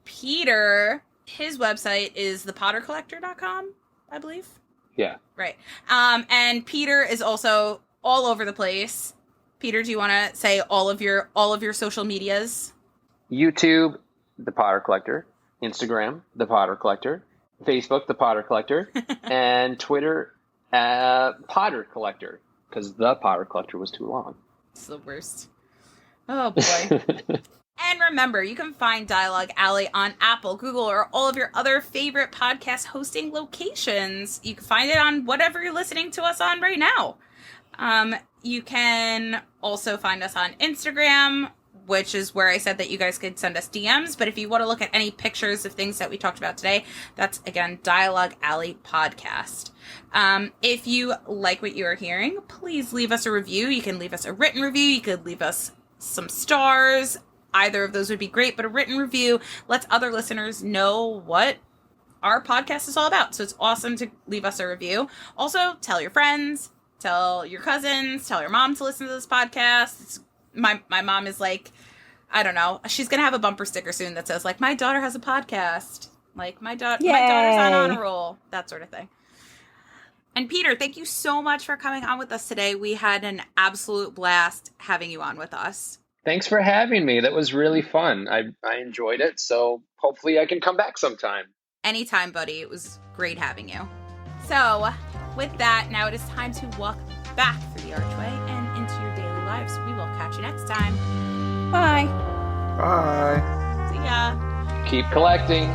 Peter, his website is thepottercollector.com, I believe. Yeah. Right. And Peter is also all over the place. Peter, do you want to say all of your social medias? YouTube, The Potter Collector. Instagram, The Potter Collector. Facebook, The Potter Collector. And Twitter, Potter Collector. Because The Potter Collector was too long. It's the worst. Oh, boy. And remember, you can find Dialogue Alley on Apple, Google, or all of your other favorite podcast hosting locations. You can find it on whatever you're listening to us on right now. You can also find us on Instagram, which is where I said that you guys could send us DMs. But if you want to look at any pictures of things that we talked about today, that's, again, Dialogue Alley Podcast. If you like what you are hearing, please leave us a review. You can leave us a written review. You could leave us some stars. Either of those would be great, but a written review lets other listeners know what our podcast is all about. So it's awesome to leave us a review. Also, tell your friends, tell your cousins, tell your mom to listen to this podcast. My mom is like, I don't know, she's going to have a bumper sticker soon that says, like, my daughter has a podcast. Like, my daughter's on honor roll. That sort of thing. And Peter, thank you so much for coming on with us today. We had an absolute blast having you on with us. Thanks for having me. That was really fun. I enjoyed it. So hopefully I can come back sometime. Anytime, buddy. It was great having you. So with that, now it is time to walk back through the archway and into your daily lives. We will catch you next time. Bye. Bye. See ya. Keep collecting.